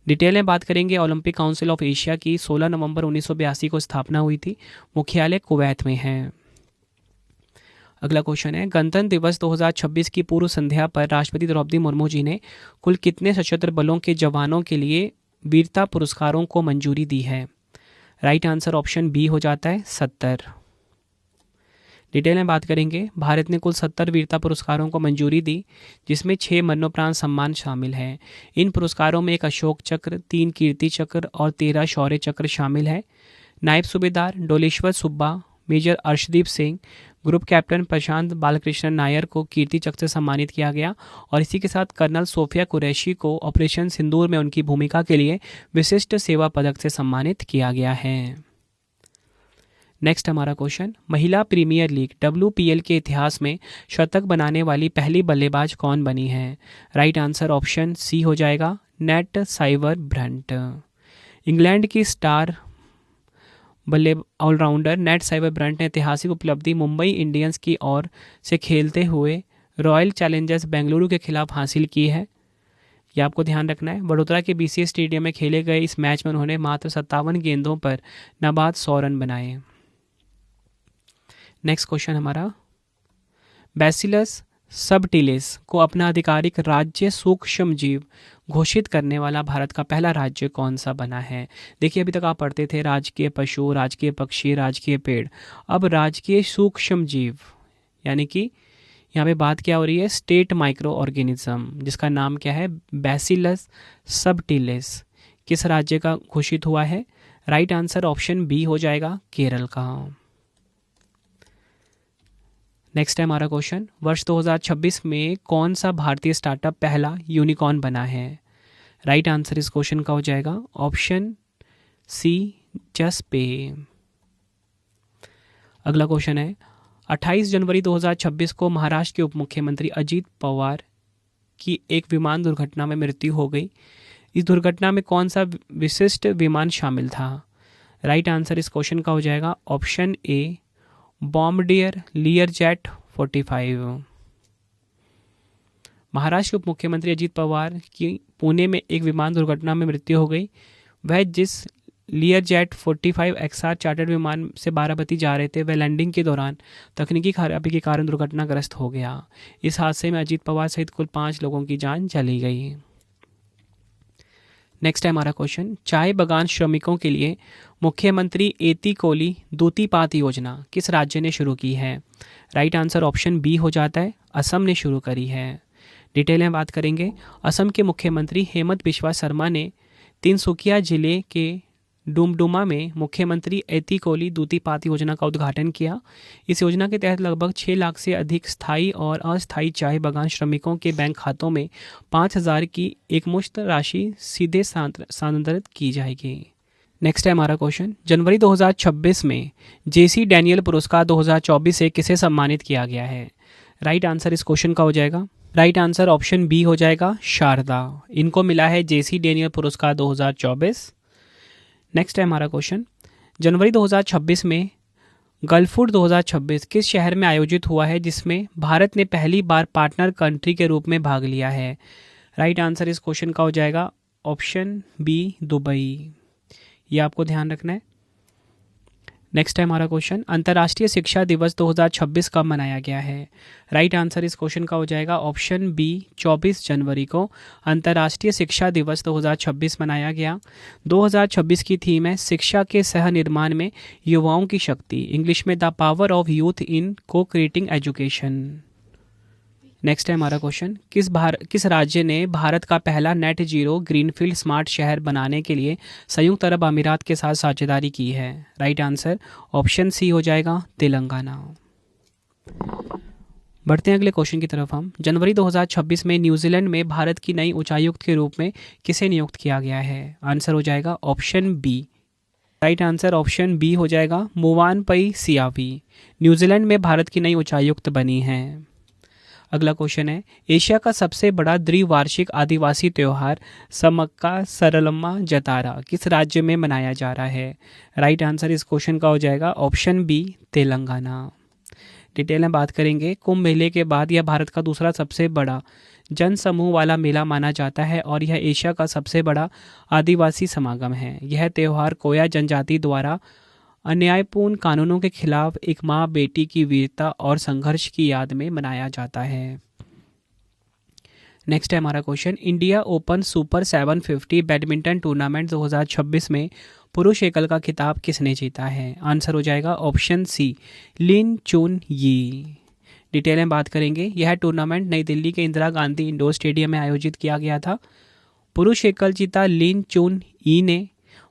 डिटेल में बात करेंगे, ओलंपिक काउंसिल ऑफ एशिया की 16 नवंबर 1982 को स्थापना हुई थी। मुख्यालय कुवैत में है। अगला क्वेश्चन है, गणतंत्र दिवस 2026 की पूर्व संध्या पर राष्ट्रपति द्रौपदी मुर्मू जी ने कुल कितने सशस्त्र बलों के जवानों के लिए वीरता पुरस्कारों को मंजूरी दी है? राइट आंसर ऑप्शन बी हो जाता है 70। डिटेल में बात करेंगे, भारत ने कुल 70 वीरता पुरस्कारों को मंजूरी दी, जिसमें 6 मरणोपरांत सम्मान शामिल हैं। इन पुरस्कारों में एक अशोक चक्र, 3 कीर्ति चक्र और 13 शौर्य चक्र शामिल है। नायब सूबेदार Doleshwar Subba, major Arshdeep Singh, group captain Prashant Balakrishnan Nair को कीर्ति चक्र से सम्मानित किया गया और इसी के साथ कर्नल सोफिया कुरैशी को ऑपरेशन सिंदूर में उनकी भूमिका के लिए विशिष्ट सेवा पदक से सम्मानित किया गया है। नेक्स्ट हमारा क्वेश्चन, महिला प्रीमियर लीग WPL के इतिहास में शतक बनाने वाली पहली बल्लेबाज कौन बनी है? राइट आंसर ऑप्शन सी हो जाएगा नेट साइवर ब्रंट। इंग्लैंड की स्टार बल्ले ऑलराउंडर नेट साइवर ब्रंट ने ऐतिहासिक उपलब्धि मुंबई इंडियंस की ओर से खेलते हुए रॉयल चैलेंजर्स बेंगलुरु के खिलाफ हासिल की है। ये आपको ध्यान रखना है। वडोदरा के BCA स्टेडियम में खेले गए इस मैच में उन्होंने मात्र 57 गेंदों पर नाबाद 100 रन बनाए। नेक्स्ट क्वेश्चन हमारा, बैसिलस सबटिलिस को अपना आधिकारिक राज्य सूक्ष्म जीव घोषित करने वाला भारत का पहला राज्य कौन सा बना है? देखिए, अभी तक आप पढ़ते थे राजकीय पशु, राजकीय पक्षी, राजकीय पेड़, अब राजकीय सूक्ष्म जीव, यानी कि यहाँ पे बात क्या हो रही है? स्टेट माइक्रो ऑर्गेनिज्म, जिसका नाम क्या है? बैसिलस सबटिलिस, किस राज्य का घोषित हुआ है? राइट आंसर ऑप्शन बी हो जाएगा केरल का। नेक्स्ट है हमारा क्वेश्चन, वर्ष 2026 में कौन सा भारतीय स्टार्टअप पहला यूनिकॉर्न बना है? राइट आंसर इस क्वेश्चन का हो जाएगा ऑप्शन सी जसपे। अगला क्वेश्चन है, 28 जनवरी 2026 को महाराष्ट्र के उप मुख्यमंत्री अजीत पवार की एक विमान दुर्घटना में मृत्यु हो गई। इस दुर्घटना में कौन सा विशिष्ट विमान शामिल था? राइट आंसर इस क्वेश्चन का हो जाएगा ऑप्शन ए बॉम्बार्डियर लियरजेट 45। महाराष्ट्र के उप मुख्यमंत्री अजीत पवार की पुणे में एक विमान दुर्घटना में मृत्यु हो गई। वह जिस लियरजेट 45 XR चार्टर्ड विमान से बाराबती जा रहे थे, वह लैंडिंग के दौरान तकनीकी खराबी के कारण दुर्घटनाग्रस्त हो गया। इस हादसे में अजीत पवार सहित कुल 5 लोगों की जान चली गई। नेक्स्ट है हमारा क्वेश्चन, चाय बागान श्रमिकों के लिए मुख्यमंत्री एती कोली दूतीपात योजना किस राज्य ने शुरू की है? राइट आंसर ऑप्शन बी हो जाता है असम ने शुरू करी है। डिटेल में बात करेंगे, असम के मुख्यमंत्री हेमंत बिस्वा शर्मा ने तिनसुकिया जिले के डुमडुमा में मुख्यमंत्री एती कोली दूतीपात योजना का उद्घाटन किया। इस योजना के तहत लगभग 6 लाख से अधिक स्थायी और अस्थायी चाय बागान श्रमिकों के बैंक खातों में 5,000 की एकमुश्त राशि सीधे स्थानांतरित की जाएगी। नेक्स्ट है हमारा क्वेश्चन, जनवरी 2026 में JC डैनियल पुरस्कार 2024 से किसे सम्मानित किया गया है? राइट आंसर इस क्वेश्चन का हो जाएगा, राइट आंसर ऑप्शन बी हो जाएगा शारदा। इनको मिला है JC डैनियल पुरस्कार 2024। नेक्स्ट है हमारा क्वेश्चन, जनवरी 2026 में गल्फूड 2026 किस शहर में आयोजित हुआ है, जिसमें भारत ने पहली बार पार्टनर कंट्री के रूप में भाग लिया है? राइट आंसर इस क्वेश्चन का हो जाएगा ऑप्शन बी दुबई। ये आपको ध्यान रखना है। नेक्स्ट है हमारा क्वेश्चन, अंतर्राष्ट्रीय शिक्षा दिवस 2026 कब मनाया गया है? राइट आंसर इस क्वेश्चन का हो जाएगा ऑप्शन बी 24 जनवरी को अंतर्राष्ट्रीय शिक्षा दिवस 2026 मनाया गया। 2026 की थीम है शिक्षा के सह निर्माण में युवाओं की शक्ति, इंग्लिश में the power of youth in को क्रिएटिंग एजुकेशन। नेक्स्ट है हमारा क्वेश्चन, किस राज्य ने भारत का पहला नेट जीरो ग्रीनफील्ड स्मार्ट शहर बनाने के लिए संयुक्त अरब अमीरात के साथ साझेदारी की है? राइट आंसर ऑप्शन सी हो जाएगा तेलंगाना। बढ़ते हैं अगले क्वेश्चन की तरफ हम। जनवरी 2026 में न्यूजीलैंड में भारत की नई उच्चायुक्त के रूप में किसे नियुक्त किया गया है? आंसर हो जाएगा option B. Right answer option B हो जाएगा मुवानपई सियावी। न्यूजीलैंड में भारत की नई उच्चायुक्त बनी हैं। अगला क्वेश्चन है, एशिया का सबसे बड़ा द्विवार्षिक आदिवासी त्यौहार समक्का सरलम्मा जतारा किस राज्य में मनाया जा रहा है? राइट आंसर इस क्वेश्चन का हो जाएगा ऑप्शन बी तेलंगाना। डिटेल में बात करेंगे। कुंभ मेले के बाद यह भारत का दूसरा सबसे बड़ा जन समूह वाला मेला माना जाता है और यह एशिया का सबसे बड़ा आदिवासी समागम है। यह त्यौहार कोया जनजाति द्वारा अन्यायपूर्ण कानूनों के खिलाफ एक माँ बेटी की वीरता और संघर्ष की याद में मनाया जाता है। नेक्स्ट है हमारा question, India open super 750 badminton tournament 2026 में पुरुष एकल का खिताब किसने जीता है? आंसर हो जाएगा ऑप्शन सी, लिन चुन यी। डिटेल में बात करेंगे। यह टूर्नामेंट नई दिल्ली के इंदिरा गांधी इंडोर स्टेडियम में आयोजित किया गया था। पुरुष एकल जीता लिन चुन यी ने।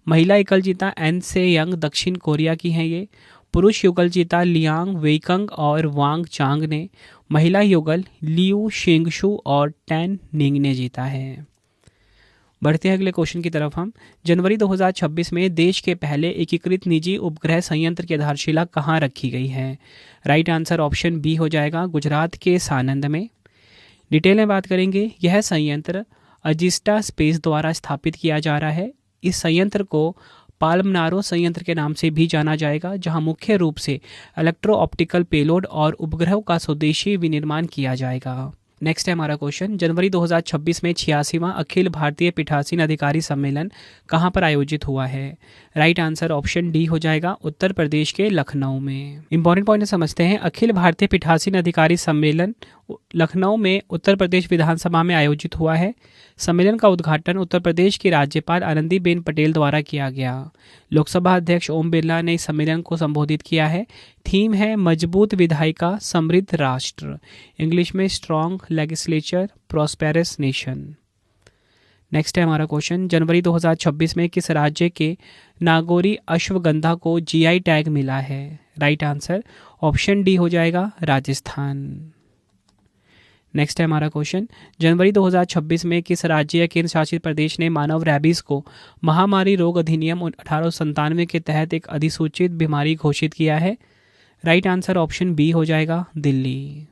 महिला एकल जीता एन से यंग, दक्षिण कोरिया की हैं ये। पुरुष युगल जीता लियांग वेइकंग और वांग चांग ने। महिला युगल लियू शेंगशु और टैन निंग ने जीता है। बढ़ते हैं अगले क्वेश्चन की तरफ हम। जनवरी 2026 में देश के पहले एकीकृत निजी उपग्रह संयंत्र की आधारशिला कहाँ रखी गई है? राइट आंसर ऑप्शन बी हो जाएगा, गुजरात के सानंद में। डिटेल में बात करेंगे। यह संयंत्र अजिस्टा स्पेस द्वारा स्थापित किया जा रहा है। इस संयंत्र को पाल्मनारो संयंत्र के नाम से भी जाना जाएगा, जहां मुख्य रूप से इलेक्ट्रो ऑप्टिकल पेलोड और उपग्रहों का स्वदेशी विनिर्माण किया जाएगा। नेक्स्ट है हमारा क्वेश्चन, जनवरी 2026 में 86वां अखिल भारतीय पीठासीन अधिकारी सम्मेलन कहां पर आयोजित हुआ है? राइट आंसर ऑप्शन डी हो जाएगा, उत्तर प्रदेश के लखनऊ में। इंपॉर्टेंट पॉइंट समझते हैं। अखिल भारतीय पीठासीन अधिकारी सम्मेलन लखनऊ में उत्तर प्रदेश विधानसभा में आयोजित हुआ है। सम्मेलन का उद्घाटन उत्तर प्रदेश की राज्यपाल आनंदीबेन पटेल द्वारा किया गया। लोकसभा अध्यक्ष ओम बिरला ने इस सम्मेलन को संबोधित किया है। थीम है मजबूत विधायिका समृद्ध राष्ट्र, इंग्लिश में strong legislature prosperous nation. Next है हमारा क्वेश्चन, जनवरी 2026 में किस राज्य के नागौरी अश्वगंधा को जीआई टैग मिला है? राइट आंसर ऑप्शन डी हो जाएगा, राजस्थान। नेक्स्ट है हमारा क्वेश्चन, जनवरी 2026 में किस राज्य या केंद्र शासित प्रदेश ने मानव रैबीज को महामारी रोग अधिनियम 1897 के तहत एक अधिसूचित बीमारी घोषित किया है? राइट आंसर ऑप्शन बी हो जाएगा, दिल्ली।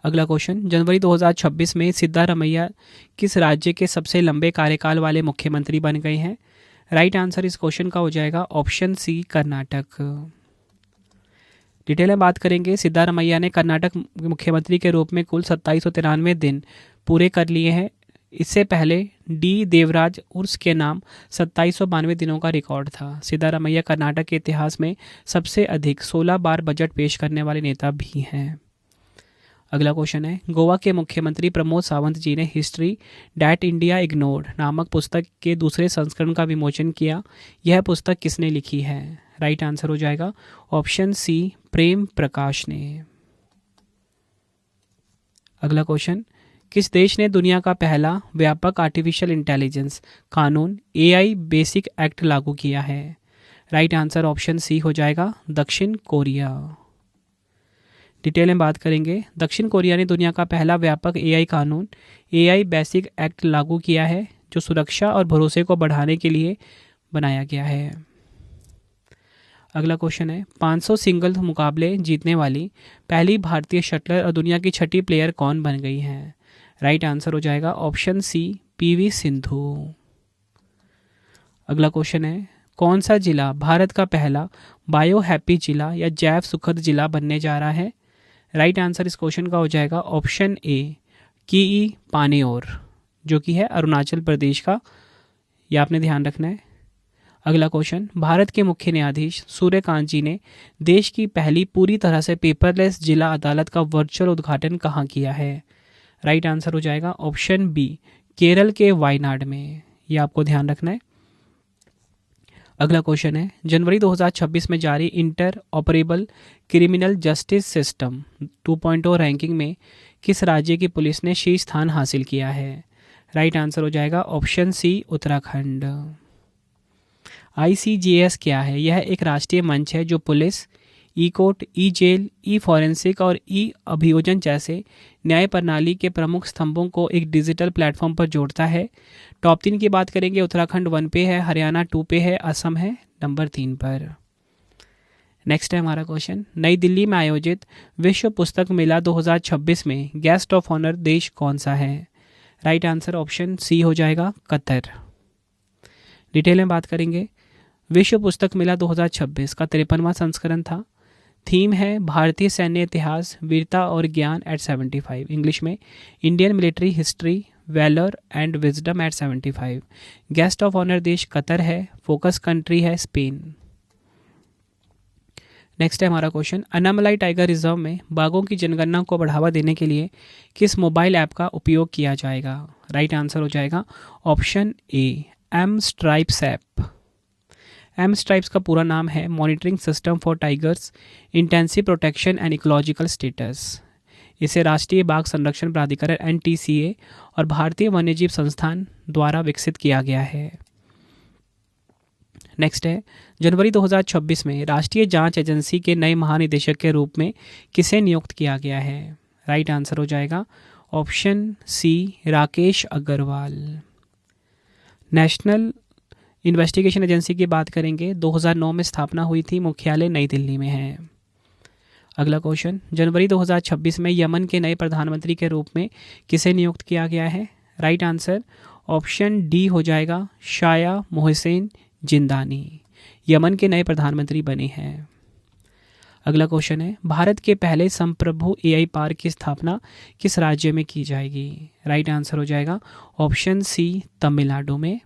अगला क्वेश्चन, जनवरी 2026 में सिद्धारमैया किस राज्य के सबसे लंबे कार्यकाल वाले मुख्यमंत्री बन गए हैं? राइट आंसर इस क्वेश्चन का हो जाएगा ऑप्शन सी, कर्नाटक। डिटेल में बात करेंगे। सिद्धारमैया ने कर्नाटक मुख्यमंत्री के रूप में कुल 2793 दिन पूरे कर लिए हैं। इससे पहले डी देवराज उर्स के नाम 2792 दिनों का रिकॉर्ड था। सिद्धारमैया कर्नाटक के इतिहास में सबसे अधिक 16 बार बजट पेश करने वाले नेता भी हैं। अगला क्वेश्चन है, गोवा के मुख्यमंत्री प्रमोद सावंत जी ने हिस्ट्री डैट इंडिया इग्नोर्ड नामक पुस्तक के दूसरे संस्करण का विमोचन किया। यह पुस्तक किसने लिखी है? राइट आंसर हो जाएगा ऑप्शन सी, प्रेम प्रकाश ने। अगला क्वेश्चन, किस देश ने दुनिया का पहला व्यापक आर्टिफिशियल इंटेलिजेंस कानून एआई बेसिक एक्ट लागू किया है? राइट आंसर ऑप्शन सी हो जाएगा, दक्षिण कोरिया। डिटेल में बात करेंगे। दक्षिण कोरिया ने दुनिया का पहला व्यापक एआई कानून एआई बेसिक एक्ट लागू किया है, जो सुरक्षा और भरोसे को बढ़ाने के लिए बनाया गया है। अगला क्वेश्चन है, 500 सिंगल मुकाबले जीतने वाली पहली भारतीय शटलर और दुनिया की छठी प्लेयर कौन बन गई हैं? राइट आंसर हो जाएगा ऑप्शन सी, पीवी सिंधु। अगला क्वेश्चन है, कौन सा जिला भारत का पहला बायो हैप्पी जिला या जैव सुखद जिला बनने जा रहा है? राइट आंसर इस क्वेश्चन का हो जाएगा ऑप्शन ए, की पानेर, जो कि है अरुणाचल प्रदेश का। यह आपने ध्यान रखना है। अगला क्वेश्चन, भारत के मुख्य न्यायाधीश सूर्यकांत जी ने देश की पहली पूरी तरह से पेपरलेस जिला अदालत का वर्चुअल उद्घाटन कहाँ किया है? राइट आंसर हो जाएगा ऑप्शन बी, केरल के वायनाड में। यह आपको ध्यान रखना है। अगला क्वेश्चन है, जनवरी 2026 में जारी inter operable criminal justice system 2.0 ranking में किस राज्य की पुलिस ने शीर्ष स्थान हासिल किया है? राइट आंसर हो जाएगा ऑप्शन सी, उत्तराखंड। ICJS क्या है? यह एक राष्ट्रीय मंच है जो पुलिस, ई कोर्ट, ई जेल, ई फॉरेंसिक और ई अभियोजन जैसे न्याय प्रणाली के प्रमुख स्तंभों को एक डिजिटल प्लेटफॉर्म पर जोड़ता है। टॉप 3 की बात करेंगे, उत्तराखंड 1 पे है, हरियाणा 2 पे है, असम है नंबर 3 पर। नेक्स्ट है हमारा क्वेश्चन, नई दिल्ली में आयोजित विश्व पुस्तक मेला 2026 में गेस्ट ऑफ ऑनर देश कौन सा है? राइट आंसर ऑप्शन सी हो जाएगा, कतर। डिटेल में बात करेंगे। विश्व पुस्तक मेला 2026 का 53वां संस्करण था। थीम है भारतीय सैन्य इतिहास, वीरता और ज्ञान एट 75। इंग्लिश में Indian military history, valour and wisdom at 75। Guest of honour देश कतर है, फोकस कंट्री है स्पेन। नेक्स्ट है हमारा क्वेश्चन, अन्नामलाई टाइगर रिजर्व में बाघों की जनगणना को बढ़ावा देने के लिए किस मोबाइल ऐप का उपयोग किया जाएगा? राइट आंसर हो जाएगा option A, M stripes app. M stripes का पूरा नाम है monitoring system for tigers intensive protection and ecological status. इसे राष्ट्रीय बाघ संरक्षण प्राधिकरण NTCA और भारतीय वन्यजीव संस्थान द्वारा विकसित किया गया है। नेक्स्ट है, जनवरी 2026 में राष्ट्रीय जांच एजेंसी के नए महानिदेशक के रूप में किसे नियुक्त किया गया है? राइट आंसर हो जाएगा option C, Rakesh Agrawal. National investigation agency की बात करेंगे, 2009 में स्थापना हुई थी, मुख्यालय नई दिल्ली में है। अगला क्वेश्चन, जनवरी 2026 में यमन के नए प्रधानमंत्री के रूप में किसे नियुक्त किया गया है? राइट आंसर ऑप्शन डी हो जाएगा, शाया मोहसिन जिंदानी यमन के नए प्रधानमंत्री बने हैं। अगला क्वेश्चन है, भारत के पहले संप्रभु AI पार्क की स्थापना किस राज्य में की जाएगी? राइट आंसर हो जाएगा ऑप्शन सी, तमिलनाडु में।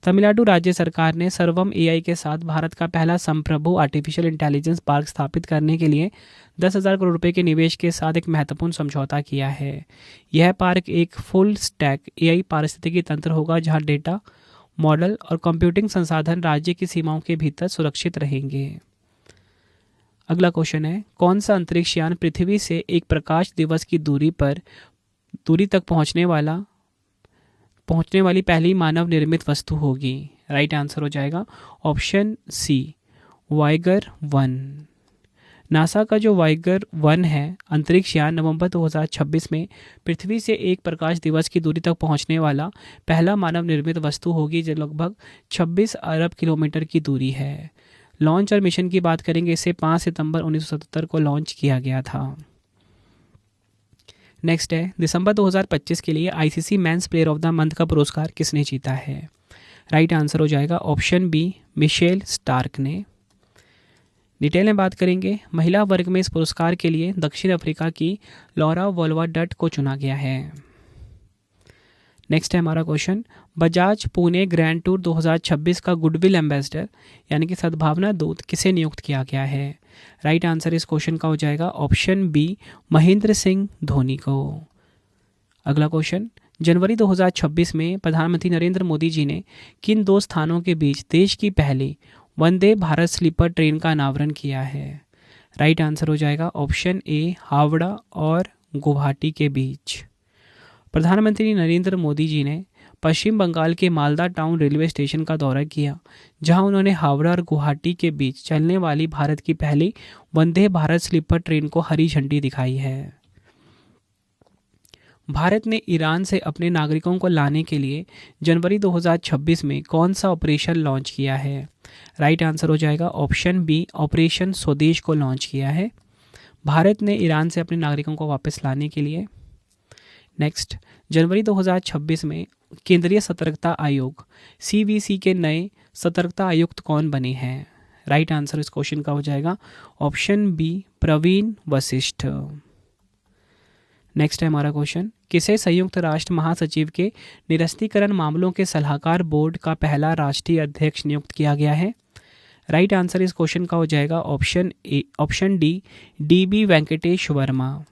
तमिलनाडु राज्य सरकार ने सर्वम AI के साथ भारत का पहला संप्रभु आर्टिफिशियल इंटेलिजेंस पार्क स्थापित करने के लिए 10,000 करोड़ रुपए के निवेश के साथ एक महत्वपूर्ण समझौता किया है। यह पार्क एक फुल स्टैक AI पारिस्थितिकी तंत्र होगा जहां डेटा, मॉडल और कंप्यूटिंग संसाधन राज्य की सीमाओं के भीतर सुरक्षित रहेंगे। अगला क्वेश्चन है, कौन सा अंतरिक्ष यान पृथ्वी से एक प्रकाश दिवस की दूरी तक पहुंचने वाली पहली मानव निर्मित वस्तु होगी? राइट आंसर हो जाएगा ऑप्शन सी, वाइगर 1। नासा का जो वाइगर 1 है अंतरिक्ष यान नवंबर 2026 में पृथ्वी से एक प्रकाश दिवस की दूरी तक पहुंचने वाला पहला मानव निर्मित वस्तु होगी, जो लगभग 26 अरब किलोमीटर की दूरी है। लॉन्च और मिशन की बात करेंगे, इसे 5 सितंबर 1977 को लॉन्च किया गया था। नेक्स्ट है, दिसंबर 2025 के लिए ICC men's player of the month का पुरस्कार किसने जीता है? राइट आंसर हो जाएगा ऑप्शन बी, मिशेल स्टार्क ने। डिटेल में बात करेंगे, महिला वर्ग में इस पुरस्कार के लिए दक्षिण अफ्रीका की लॉरा वोल्वा-डट को चुना गया है। नेक्स्ट है हमारा question, Bajaj Pune grand tour 2026 का गुडविल एम्बेसडर यानी कि सद्भावना दूत किसे नियुक्त किया गया है? राइट आंसर इस क्वेश्चन का हो जाएगा ऑप्शन बी, महेंद्र सिंह धोनी को। अगला क्वेश्चन, जनवरी 2026 में प्रधानमंत्री नरेंद्र मोदी जी ने किन दो स्थानों के बीच देश की पहली वंदे भारत स्लीपर ट्रेन का अनावरण किया है? राइट आंसर हो जाएगा ऑप्शन ए, हावड़ा और गुवाहाटी के बीच। प्रधानमंत्री नरेंद्र मोदी जी ने पश्चिम बंगाल के मालदा टाउन रेलवे स्टेशन का दौरा किया, जहां उन्होंने हावड़ा और गुवाहाटी के बीच चलने वाली भारत की पहली वंदे भारत स्लीपर ट्रेन को हरी झंडी दिखाई है। भारत ने ईरान से अपने नागरिकों को लाने के लिए जनवरी 2026 में कौन सा ऑपरेशन लॉन्च किया है? राइट आंसर हो जाएगा ऑप्शन बी, ऑपरेशन स्वदेश को लॉन्च किया है भारत ने ईरान से अपने नागरिकों को वापस लाने के लिए। नेक्स्ट, जनवरी 2026 में केंद्रीय सतर्कता आयोग CVC के नए सतर्कता आयुक्त कौन बने हैं? राइट आंसर इस क्वेश्चन का हो जाएगा option B, Praveen Vashisht. Next है हमारा क्वेश्चन, किसे संयुक्त राष्ट्र महासचिव के निरस्तीकरण मामलों के सलाहकार बोर्ड का पहला राष्ट्रीय अध्यक्ष नियुक्त किया गया है? राइट आंसर इस क्वेश्चन का हो जाएगा option D, DB Venkatesh Verma.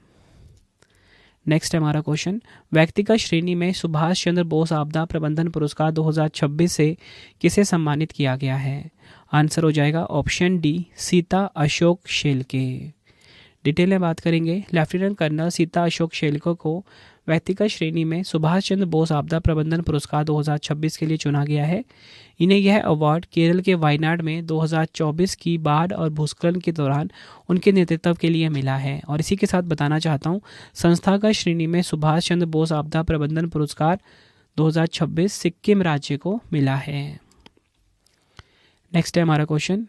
Next है हमारा क्वेश्चन, व्यक्तिगत श्रेणी में सुभाष चंद्र बोस आपदा प्रबंधन पुरस्कार 2026 से किसे सम्मानित किया गया है? आंसर हो जाएगा option D, Sita Ashok Shelke. Detail में बात करेंगे, लेफ्टिनेंट कर्नल सीता अशोक शेलके को व्यक्तिगत श्रेणी में सुभाष चंद्र बोस आपदा प्रबंधन पुरस्कार 2026 के लिए चुना गया है। इन्हें यह अवार्ड केरल के वायनाड में 2024 की बाढ़ और भूस्खलन के दौरान उनके नेतृत्व के लिए मिला है। और इसी के साथ बताना चाहता हूँ, संस्थागत श्रेणी में सुभाष चंद्र बोस आपदा प्रबंधन पुरस्कार 2026 सिक्किम राज्य को मिला है। नेक्स्ट है हमारा क्वेश्चन,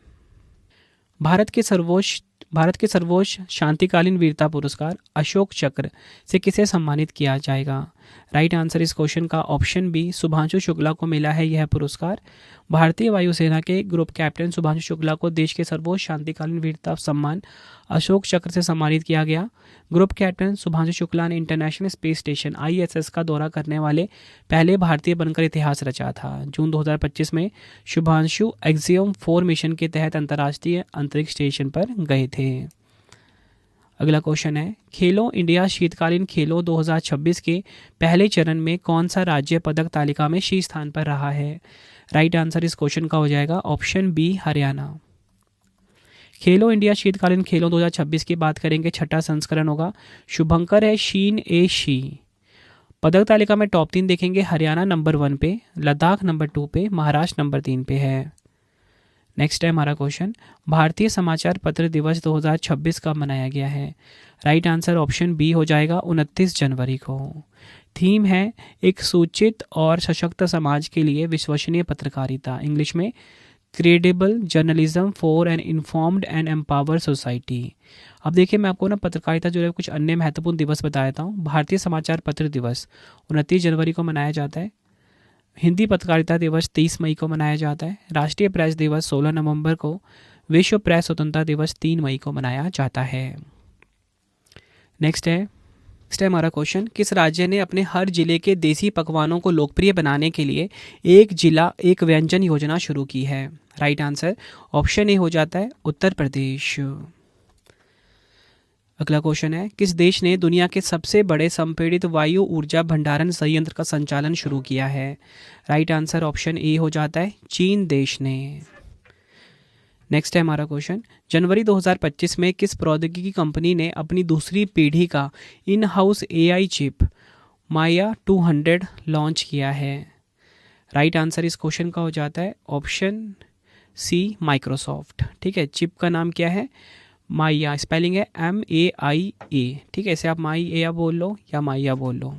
भारत के सर्वोच्च शांतिकालीन वीरता पुरस्कार अशोक चक्र से किसे सम्मानित किया जाएगा? राइट आंसर इस क्वेश्चन का ऑप्शन बी, शुभांशु शुक्ला को मिला है यह पुरस्कार। भारतीय वायुसेना के ग्रुप कैप्टन शुभांशु शुक्ला को देश के सर्वोच्च शांतिकालीन वीरता सम्मान अशोक चक्र से सम्मानित किया गया। ग्रुप कैप्टन शुभांशु शुक्ला ने इंटरनेशनल स्पेस स्टेशन ISS का दौरा करने वाले पहले भारतीय बनकर इतिहास रचा था। जून 2025 में शुभांशु एक्सियम 4 मिशन के तहत अंतर्राष्ट्रीय अंतरिक्ष स्टेशन पर गए थे। अगला क्वेश्चन है, खेलो इंडिया शीतकालीन खेलों 2026 के पहले चरण में कौन सा राज्य पदक तालिका में शीर्ष स्थान पर रहा है? राइट आंसर इस क्वेश्चन का हो जाएगा ऑप्शन बी, हरियाणा। खेलो इंडिया शीतकालीन खेलों 2026 की बात करेंगे, छठा संस्करण होगा। शुभंकर है शीन ए शी। पदक तालिका में टॉप 3 देखेंगे, हरियाणा नंबर 1 पे, लद्दाख नंबर 2 पे, महाराष्ट्र नंबर 3 पे है। नेक्स्ट है हमारा क्वेश्चन, भारतीय समाचार पत्र दिवस 2026 कब मनाया गया है? राइट आंसर ऑप्शन बी हो जाएगा 29 जनवरी को। थीम है एक सूचित और सशक्त समाज के लिए विश्वसनीय पत्रकारिता, इंग्लिश में credible journalism for an informed and empowered society. अब देखिए, मैं आपको ना पत्रकारिता जो है कुछ अन्य महत्वपूर्ण दिवस बता देता हूँ। भारतीय समाचार पत्र दिवस 29 जनवरी को मनाया जाता है। हिंदी पत्रकारिता दिवस 30 मई को मनाया जाता है। राष्ट्रीय प्रेस दिवस 16 नवंबर को। विश्व प्रेस स्वतंत्रता दिवस 3 मई को मनाया जाता है। नेक्स्ट है हमारा क्वेश्चन, किस राज्य ने अपने हर जिले के देसी पकवानों को लोकप्रिय बनाने के लिए एक जिला एक व्यंजन योजना शुरू की है? राइट आंसर ऑप्शन ए हो जाता है उत्तर प्रदेश। अगला क्वेश्चन है, किस देश ने दुनिया के सबसे बड़े संपीड़ित वायु ऊर्जा भंडारण संयंत्र का संचालन शुरू किया है? राइट आंसर ऑप्शन ए हो जाता है चीन देश ने। नेक्स्ट है हमारा क्वेश्चन, जनवरी 2025 में किस प्रौद्योगिकी कंपनी ने अपनी दूसरी पीढ़ी का in house AI chip Maya 200 launch किया है? राइट आंसर इस क्वेश्चन का हो जाता है ऑप्शन सी, माइक्रोसॉफ्ट। ठीक है, चिप का नाम क्या है? माया, स्पेलिंग है MAIA। ठीक है, इसे आप माइया बोल लो या माइया बोल लो।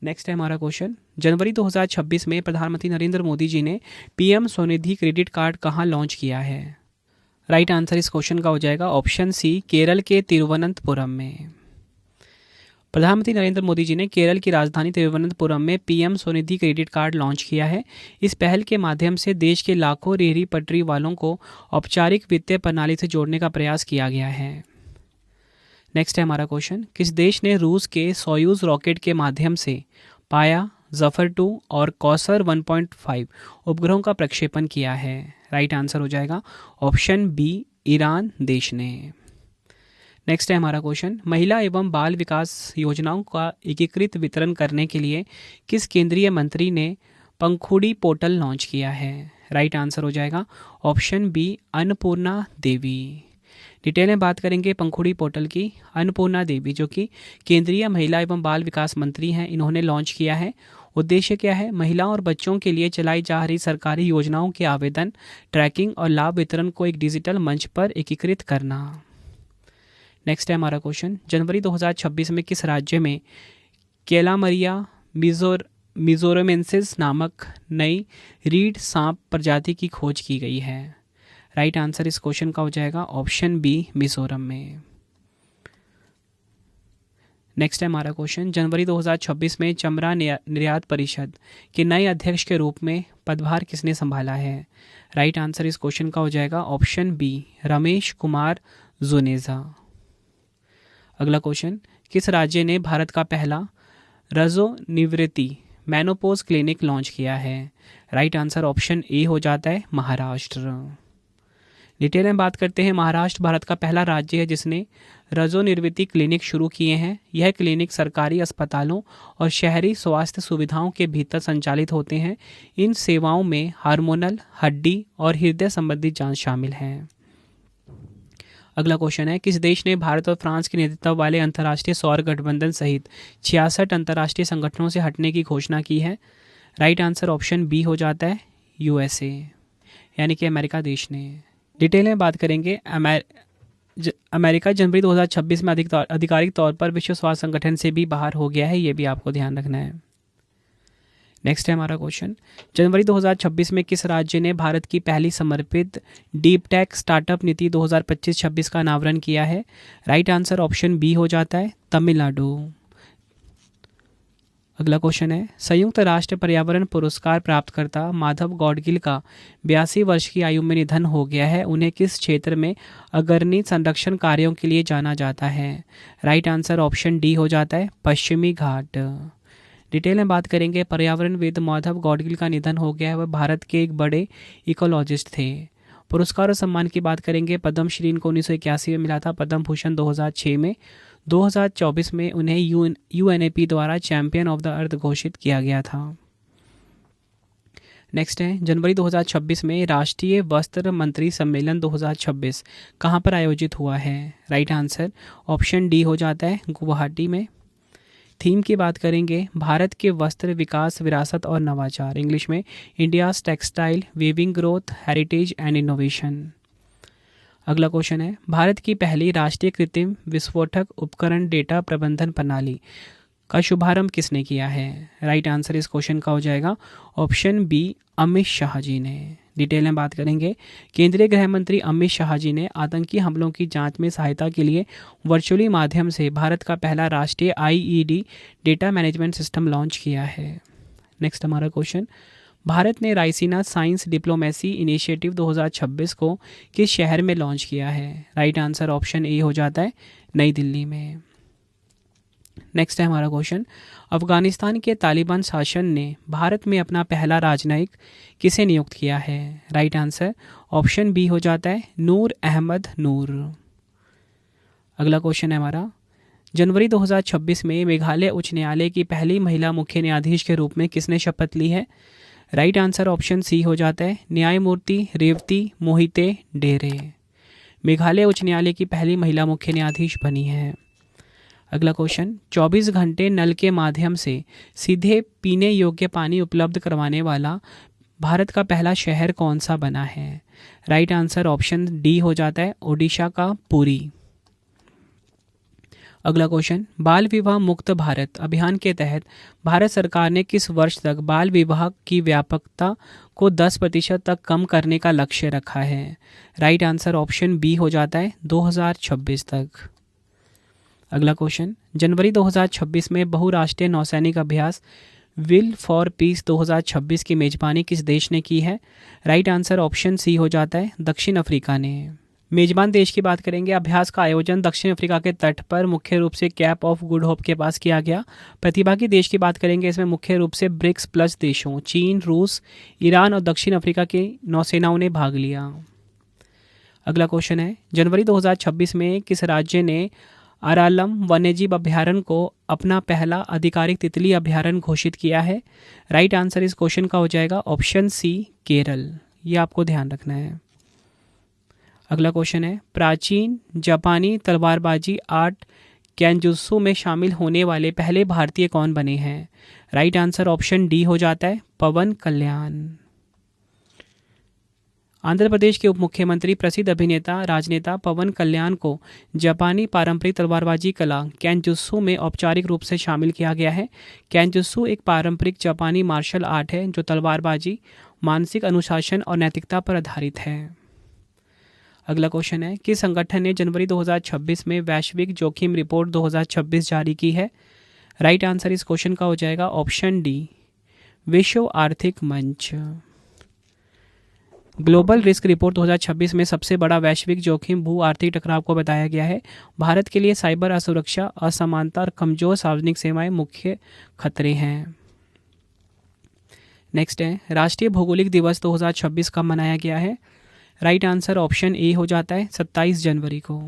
नेक्स्ट है हमारा क्वेश्चन, जनवरी 2026 में प्रधानमंत्री नरेंद्र मोदी जी ने PM स्वनिधि क्रेडिट कार्ड कहाँ लॉन्च किया है? राइट आंसर इस क्वेश्चन का हो जाएगा ऑप्शन सी, केरल के तिरुवनंतपुरम में। प्रधानमंत्री नरेंद्र मोदी जी ने केरल की राजधानी तिरुवनंतपुरम में PM Svanidhi credit card launch किया है। इस पहल के माध्यम से देश के लाखों रेहड़ी पटरी वालों को औपचारिक वित्तीय प्रणाली से जोड़ने का प्रयास किया गया है। नेक्स्ट है हमारा क्वेश्चन, किस देश ने रूस के सोयूज रॉकेट के माध्यम से पाया, जफर 2 और कौसर 1.5 उपग्रहों का प्रक्षेपण किया है? राइट आंसर हो जाएगा ऑप्शन बी, ईरान देश ने। नेक्स्ट है हमारा क्वेश्चन, महिला एवं बाल विकास योजनाओं का एकीकृत वितरण करने के लिए किस केंद्रीय मंत्री ने पंखुड़ी पोर्टल लॉन्च किया है? राइट आंसर हो जाएगा ऑप्शन बी, अन्नपूर्णा देवी। डिटेल में बात करेंगे पंखुड़ी पोर्टल की। अन्नपूर्णा देवी जो कि केंद्रीय महिला एवं बाल विकास मंत्री हैं, इन्होंने लॉन्च किया है। उद्देश्य क्या है? महिलाओं और बच्चों के लिए चलाई जा रही सरकारी योजनाओं के आवेदन, ट्रैकिंग और लाभ वितरण को एक डिजिटल मंच पर एकीकृत करना। नेक्स्ट है हमारा क्वेश्चन, जनवरी 2026 में किस राज्य में केलामरिया मिजोरमेंसिस नामक नई रीड सांप प्रजाति की खोज की गई है? राइट आंसर इस क्वेश्चन का हो जाएगा ऑप्शन बी, मिजोरम में। नेक्स्ट है हमारा क्वेश्चन, जनवरी 2026 में चमड़ा निर्यात परिषद के नए अध्यक्ष के रूप में पदभार किसने संभाला है? राइट आंसर इस क्वेश्चन का हो जाएगा ऑप्शन बी, रमेश कुमार जुनेजा। अगला क्वेश्चन, किस राज्य ने भारत का पहला रजो निवृत्ति मेनोपोज क्लिनिक लॉन्च किया है? राइट आंसर ऑप्शन ए हो जाता है महाराष्ट्र। डिटेल में बात करते हैं, महाराष्ट्र भारत का पहला राज्य है जिसने रजोनिवृत्ति क्लिनिक शुरू किए हैं। यह क्लिनिक सरकारी अस्पतालों और शहरी स्वास्थ्य सुविधाओं के भीतर संचालित होते हैं। इन सेवाओं में हार्मोनल, हड्डी और हृदय संबंधी जांच शामिल है। अगला क्वेश्चन है, किस देश ने भारत और फ्रांस के नेतृत्व वाले अंतर्राष्ट्रीय सौर गठबंधन सहित 66 अंतर्राष्ट्रीय संगठनों से हटने की घोषणा की है? राइट आंसर ऑप्शन बी हो जाता है USA, यानी कि अमेरिका देश ने। डिटेल में बात करेंगे, अमेरिका जनवरी 2026 में आधिकारिक तौर पर विश्व स्वास्थ्य संगठन से भी बाहर हो गया है, ये भी आपको ध्यान रखना है। नेक्स्ट है हमारा क्वेश्चन, जनवरी 2026 में किस राज्य ने भारत की पहली समर्पित डीप टेक स्टार्टअप नीति 2025-26 का अनावरण किया है? राइट आंसर ऑप्शन बी हो जाता है तमिलनाडु। अगला क्वेश्चन है, संयुक्त राष्ट्र पर्यावरण पुरस्कार प्राप्तकर्ता माधव गौडगिल का 82 वर्ष की आयु में निधन हो गया है। उन्हें किस क्षेत्र में अग्रणी संरक्षण कार्यों के लिए जाना जाता है? राइट आंसर ऑप्शन डी हो जाता है पश्चिमी घाट। डिटेल में बात करेंगे, पर्यावरणविद माधव गौडगिल का निधन हो गया है। वह भारत के एक बड़े इकोलॉजिस्ट थे। पुरस्कार और सम्मान की बात करेंगे, पद्मश्री इनको 1981 में मिला था, पद्म भूषण 2006 में, 2024 में उन्हें यूएनएपी द्वारा चैंपियन ऑफ द अर्थ घोषित किया गया था। नेक्स्ट है, जनवरी 2026 में राष्ट्रीय वस्त्र मंत्री सम्मेलन 2026 कहाँ पर आयोजित हुआ है? राइट आंसर ऑप्शन डी हो जाता है गुवाहाटी में। थीम की बात करेंगे, भारत के वस्त्र विकास, विरासत और नवाचार, इंग्लिश में India's textile weaving growth, heritage and innovation. अगला क्वेश्चन है, भारत की पहली राष्ट्रीय कृत्रिम विस्फोटक उपकरण डेटा प्रबंधन प्रणाली का शुभारंभ किसने किया है? राइट आंसर इस क्वेश्चन का हो जाएगा ऑप्शन बी अमित शाह जी ने। डिटेल में बात करेंगे, केंद्रीय गृह मंत्री अमित शाह जी ने आतंकी हमलों की जांच में सहायता के लिए वर्चुअली माध्यम से भारत का पहला राष्ट्रीय IED data management system launch किया है। नेक्स्ट हमारा क्वेश्चन, भारत ने रायसीना साइंस डिप्लोमेसी इनिशिएटिव 2026 को किस शहर में लॉन्च किया है? राइट आंसर ऑप्शन ए हो जाता है नई दिल्ली में। नेक्स्ट है हमारा क्वेश्चन, अफगानिस्तान के तालिबान शासन ने भारत में अपना पहला राजनयिक किसे नियुक्त किया है? राइट आंसर ऑप्शन बी हो जाता है नूर अहमद नूर। अगला क्वेश्चन है हमारा, जनवरी 2026 में मेघालय उच्च न्यायालय की पहली महिला मुख्य न्यायाधीश के रूप में किसने शपथ ली है? राइट आंसर ऑप्शन सी हो जाता है न्यायमूर्ति रेवती मोहिते डेरे। मेघालय उच्च न्यायालय की पहली महिला मुख्य न्यायाधीश बनी है। अगला क्वेश्चन, 24 घंटे नल के माध्यम से सीधे पीने योग्य पानी उपलब्ध करवाने वाला भारत का पहला शहर कौन सा बना है? राइट आंसर ऑप्शन डी हो जाता है ओडिशा का पुरी। अगला क्वेश्चन, बाल विवाह मुक्त भारत अभियान के तहत भारत सरकार ने किस वर्ष तक बाल विवाह की व्यापकता को 10% तक कम करने का लक्ष्य रखा है? राइट आंसर ऑप्शन बी हो जाता है 2026 तक। अगला क्वेश्चन, जनवरी 2026 में बहुराष्ट्रीय नौसैनिक अभ्यास विल फॉर पीस 2026 की मेजबानी किस देश ने की है? राइट आंसर ऑप्शन सी हो जाता है दक्षिण अफ्रीका ने। मेजबान देश की बात करेंगे, अभ्यास का आयोजन दक्षिण अफ्रीका के तट पर मुख्य रूप से कैप ऑफ गुड होप के पास किया गया। प्रतिभागी देश की बात करेंगे, इसमें मुख्य रूप से ब्रिक्स प्लस देशों चीन, रूस, ईरान और दक्षिण अफ्रीका की नौसेनाओं ने भाग लिया। अगला क्वेश्चन है, जनवरी 2026 में किस राज्य ने अरालम वन्यजीव अभ्यारण्य को अपना पहला आधिकारिक तितली अभ्यारण्य घोषित किया है? राइट आंसर इस क्वेश्चन का हो जाएगा ऑप्शन सी केरल। ये आपको ध्यान रखना है। अगला क्वेश्चन है, प्राचीन जापानी तलवारबाजी आर्ट कैनजुत्सु में शामिल होने वाले पहले भारतीय कौन बने हैं? राइट आंसर ऑप्शन डी हो जाता है पवन कल्याण। आंध्र प्रदेश के उप मुख्यमंत्री प्रसिद्ध अभिनेता राजनेता पवन कल्याण को जापानी पारंपरिक तलवारबाजी कला कैनजुत्सु में औपचारिक रूप से शामिल किया गया है। कैनजुत्सु एक पारंपरिक जापानी मार्शल आर्ट है जो तलवारबाजी, मानसिक अनुशासन और नैतिकता पर आधारित है। अगला क्वेश्चन है, किस संगठन ने जनवरी 2026 में वैश्विक जोखिम रिपोर्ट 2026 जारी की है? राइट आंसर इस क्वेश्चन का हो जाएगा ऑप्शन डी विश्व आर्थिक मंच। ग्लोबल रिस्क रिपोर्ट 2026 में सबसे बड़ा वैश्विक जोखिम भू आर्थिक टकराव को बताया गया है। भारत के लिए साइबर असुरक्षा, असमानता और कमजोर सार्वजनिक सेवाएं मुख्य खतरे हैं। नेक्स्ट है, राष्ट्रीय भौगोलिक दिवस 2026 कब मनाया गया है? राइट आंसर ऑप्शन ए हो जाता है 27 जनवरी को।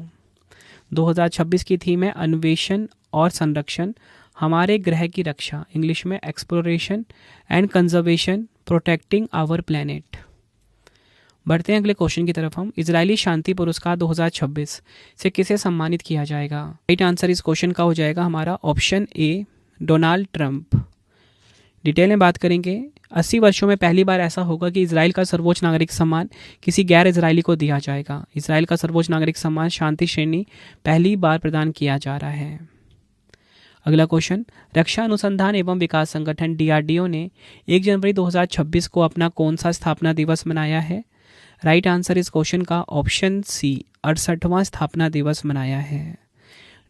2026 की थीम है अन्वेषण और संरक्षण, हमारे ग्रह की रक्षा, इंग्लिश में exploration and conservation, protecting our planet. बढ़ते हैं अगले क्वेश्चन की तरफ हम। इजरायली शांति पुरस्कार 2026 से किसे सम्मानित किया जाएगा? राइट आंसर इस क्वेश्चन का हो जाएगा हमारा option A Donald Trump. Detail में बात करेंगे, 80 वर्षों में पहली बार ऐसा होगा कि इजराइल का सर्वोच्च नागरिक सम्मान किसी गैर इजरायली को दिया जाएगा। इजराइल का सर्वोच्च नागरिक सम्मान शांति श्रेणी पहली बार प्रदान किया जा रहा है। अगला क्वेश्चन, रक्षा अनुसंधान एवं विकास संगठन DRDO ने 1 जनवरी 2026 को अपना कौन सा स्थापना दिवस मनाया है? राइट आंसर इस क्वेश्चन का ऑप्शन सी 68वां स्थापना दिवस मनाया है।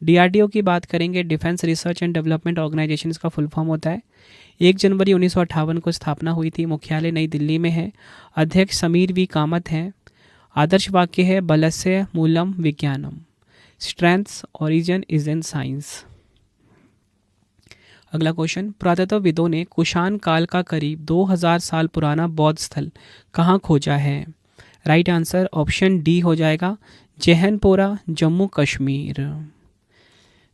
डीआरडीओ की बात करेंगे, defence research and development organisation इसका फुल फॉर्म होता है। 1 जनवरी 1958 को स्थापना हुई थी। मुख्यालय नई दिल्ली में है। अध्यक्ष समीर वी कामत हैं। आदर्श वाक्य है बलस्य मूलम विज्ञानम, strengths origin is in science. अगला क्वेश्चन, पुरातत्वविदों ने कुषाण काल का करीब 2000 साल पुराना बौद्ध स्थल कहाँ खोजा है? राइट आंसर ऑप्शन डी हो जाएगा, जैहनपोरा, जम्मू कश्मीर।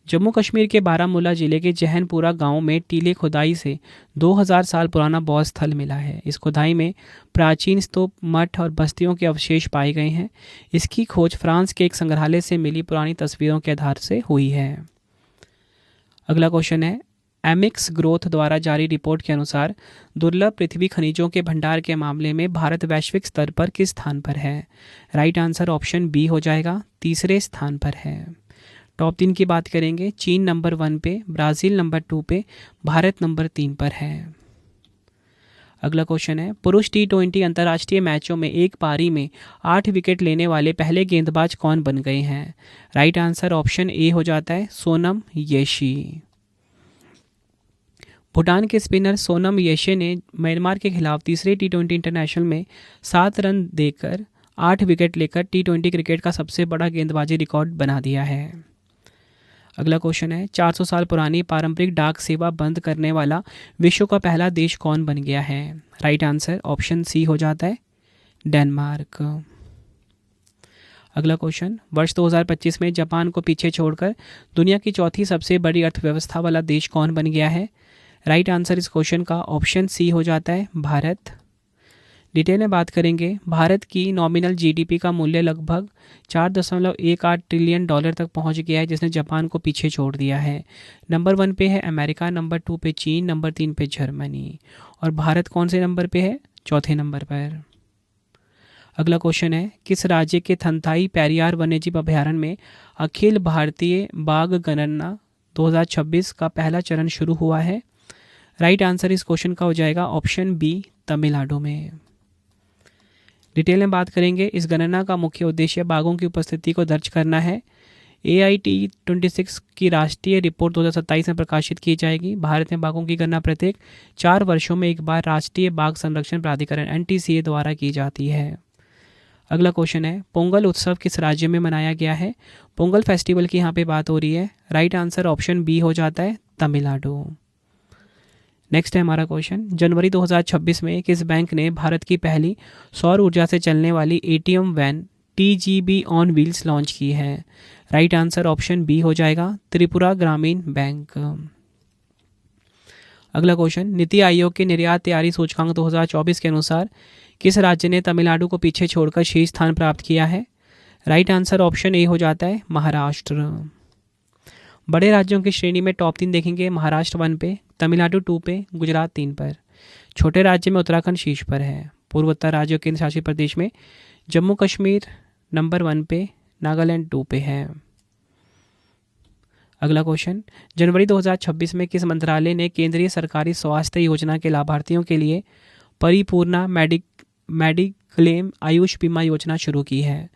जम्मू कश्मीर के बारामूला जिले के जैहनपुरा गांव में टीले खुदाई से 2000 साल पुराना बौद्ध स्थल मिला है। इस खुदाई में प्राचीन स्तूप, मठ और बस्तियों के अवशेष पाए गए हैं। इसकी खोज फ्रांस के एक संग्रहालय से मिली पुरानी तस्वीरों के आधार से हुई है। अगला क्वेश्चन है, एमिक्स ग्रोथ द्वारा जारी रिपोर्ट के अनुसार दुर्लभ पृथ्वी खनिजों के भंडार के मामले में भारत वैश्विक स्तर पर किस स्थान पर है? राइट आंसर ऑप्शन बी हो जाएगा, तीसरे स्थान पर है। टॉप 3 की बात करेंगे, चीन नंबर 1 पे, ब्राज़ील नंबर 2 पे, भारत नंबर 3 पर है। अगला क्वेश्चन है, पुरुष T20 अंतर्राष्ट्रीय मैचों में एक पारी में 8 विकेट लेने वाले पहले गेंदबाज कौन बन गए हैं? राइट आंसर ऑप्शन ए हो जाता है, सोनम येशी। भूटान के स्पिनर सोनम येशे ने म्यांमार के खिलाफ तीसरे T20 इंटरनेशनल में 7 रन देकर 8 विकेट लेकर T20 क्रिकेट का सबसे बड़ा गेंदबाजी रिकॉर्ड बना दिया है। अगला क्वेश्चन है, 400 साल पुरानी पारंपरिक डाक सेवा बंद करने वाला विश्व का पहला देश कौन बन गया है? राइट आंसर ऑप्शन सी हो जाता है, डेनमार्क। अगला क्वेश्चन, वर्ष 2025 में जापान को पीछे छोड़कर दुनिया की चौथी सबसे बड़ी अर्थव्यवस्था वाला देश कौन बन गया है? राइट आंसर इस क्वेश्चन का ऑप्शन सी हो जाता है, भारत। डिटेल में बात करेंगे, भारत की नॉमिनल जीडीपी का मूल्य लगभग 4.18 ट्रिलियन डॉलर तक पहुंच गया है, जिसने जापान को पीछे छोड़ दिया है। नंबर 1 पे है अमेरिका, नंबर 2 पे चीन, नंबर 3 पे जर्मनी, और भारत कौन से नंबर पे है? चौथे नंबर पर। अगला क्वेश्चन है, किस राज्य के थंथाई पेरियार वन्यजीव अभयारण्य में अखिल भारतीय बाघ गणना 2026 का पहला चरण शुरू हुआ है? राइट आंसर इस क्वेश्चन का हो जाएगा ऑप्शन बी, तमिलनाडु में। डिटेल में बात करेंगे, इस गणना का मुख्य उद्देश्य बाघों की उपस्थिति को दर्ज करना है। AIT26 की राष्ट्रीय रिपोर्ट 2027 में प्रकाशित की जाएगी। भारत में बाघों की गणना प्रत्येक 4 वर्षों में एक बार राष्ट्रीय बाघ संरक्षण प्राधिकरण NTCA द्वारा की जाती है। अगला क्वेश्चन है, पोंगल उत्सव किस राज्य में मनाया गया है? पोंगल फेस्टिवल की यहाँ पे बात हो रही है। राइट आंसर ऑप्शन बी हो जाता है, तमिलनाडु। नेक्स्ट है हमारा क्वेश्चन, जनवरी 2026 में किस बैंक ने भारत की पहली सौर ऊर्जा से चलने वाली ATM van TGB on wheels launch की है? राइट आंसर ऑप्शन बी हो जाएगा, त्रिपुरा ग्रामीण बैंक। अगला क्वेश्चन, नीति आयोग के निर्यात तैयारी सूचकांक 2024 के अनुसार किस राज्य ने तमिलनाडु को पीछे छोड़कर शीर्ष स्थान प्राप्त किया है? राइट आंसर ऑप्शन ए हो जाता है, महाराष्ट्र। बड़े राज्यों की श्रेणी में टॉप 3 देखेंगे, महाराष्ट्र 1 पे, तमिलनाडु 2 पे, गुजरात 3 पर। छोटे राज्य में उत्तराखंड शीर्ष पर है। पूर्वोत्तर राज्यों केंद्र शासित प्रदेश में जम्मू कश्मीर नंबर 1 पे, नागालैंड 2 पे है। अगला क्वेश्चन, जनवरी 2026 में किस मंत्रालय ने केंद्रीय सरकारी स्वास्थ्य योजना के लाभार्थियों के लिए परिपूर्णा मेडिक्लेम आयुष बीमा योजना शुरू की है?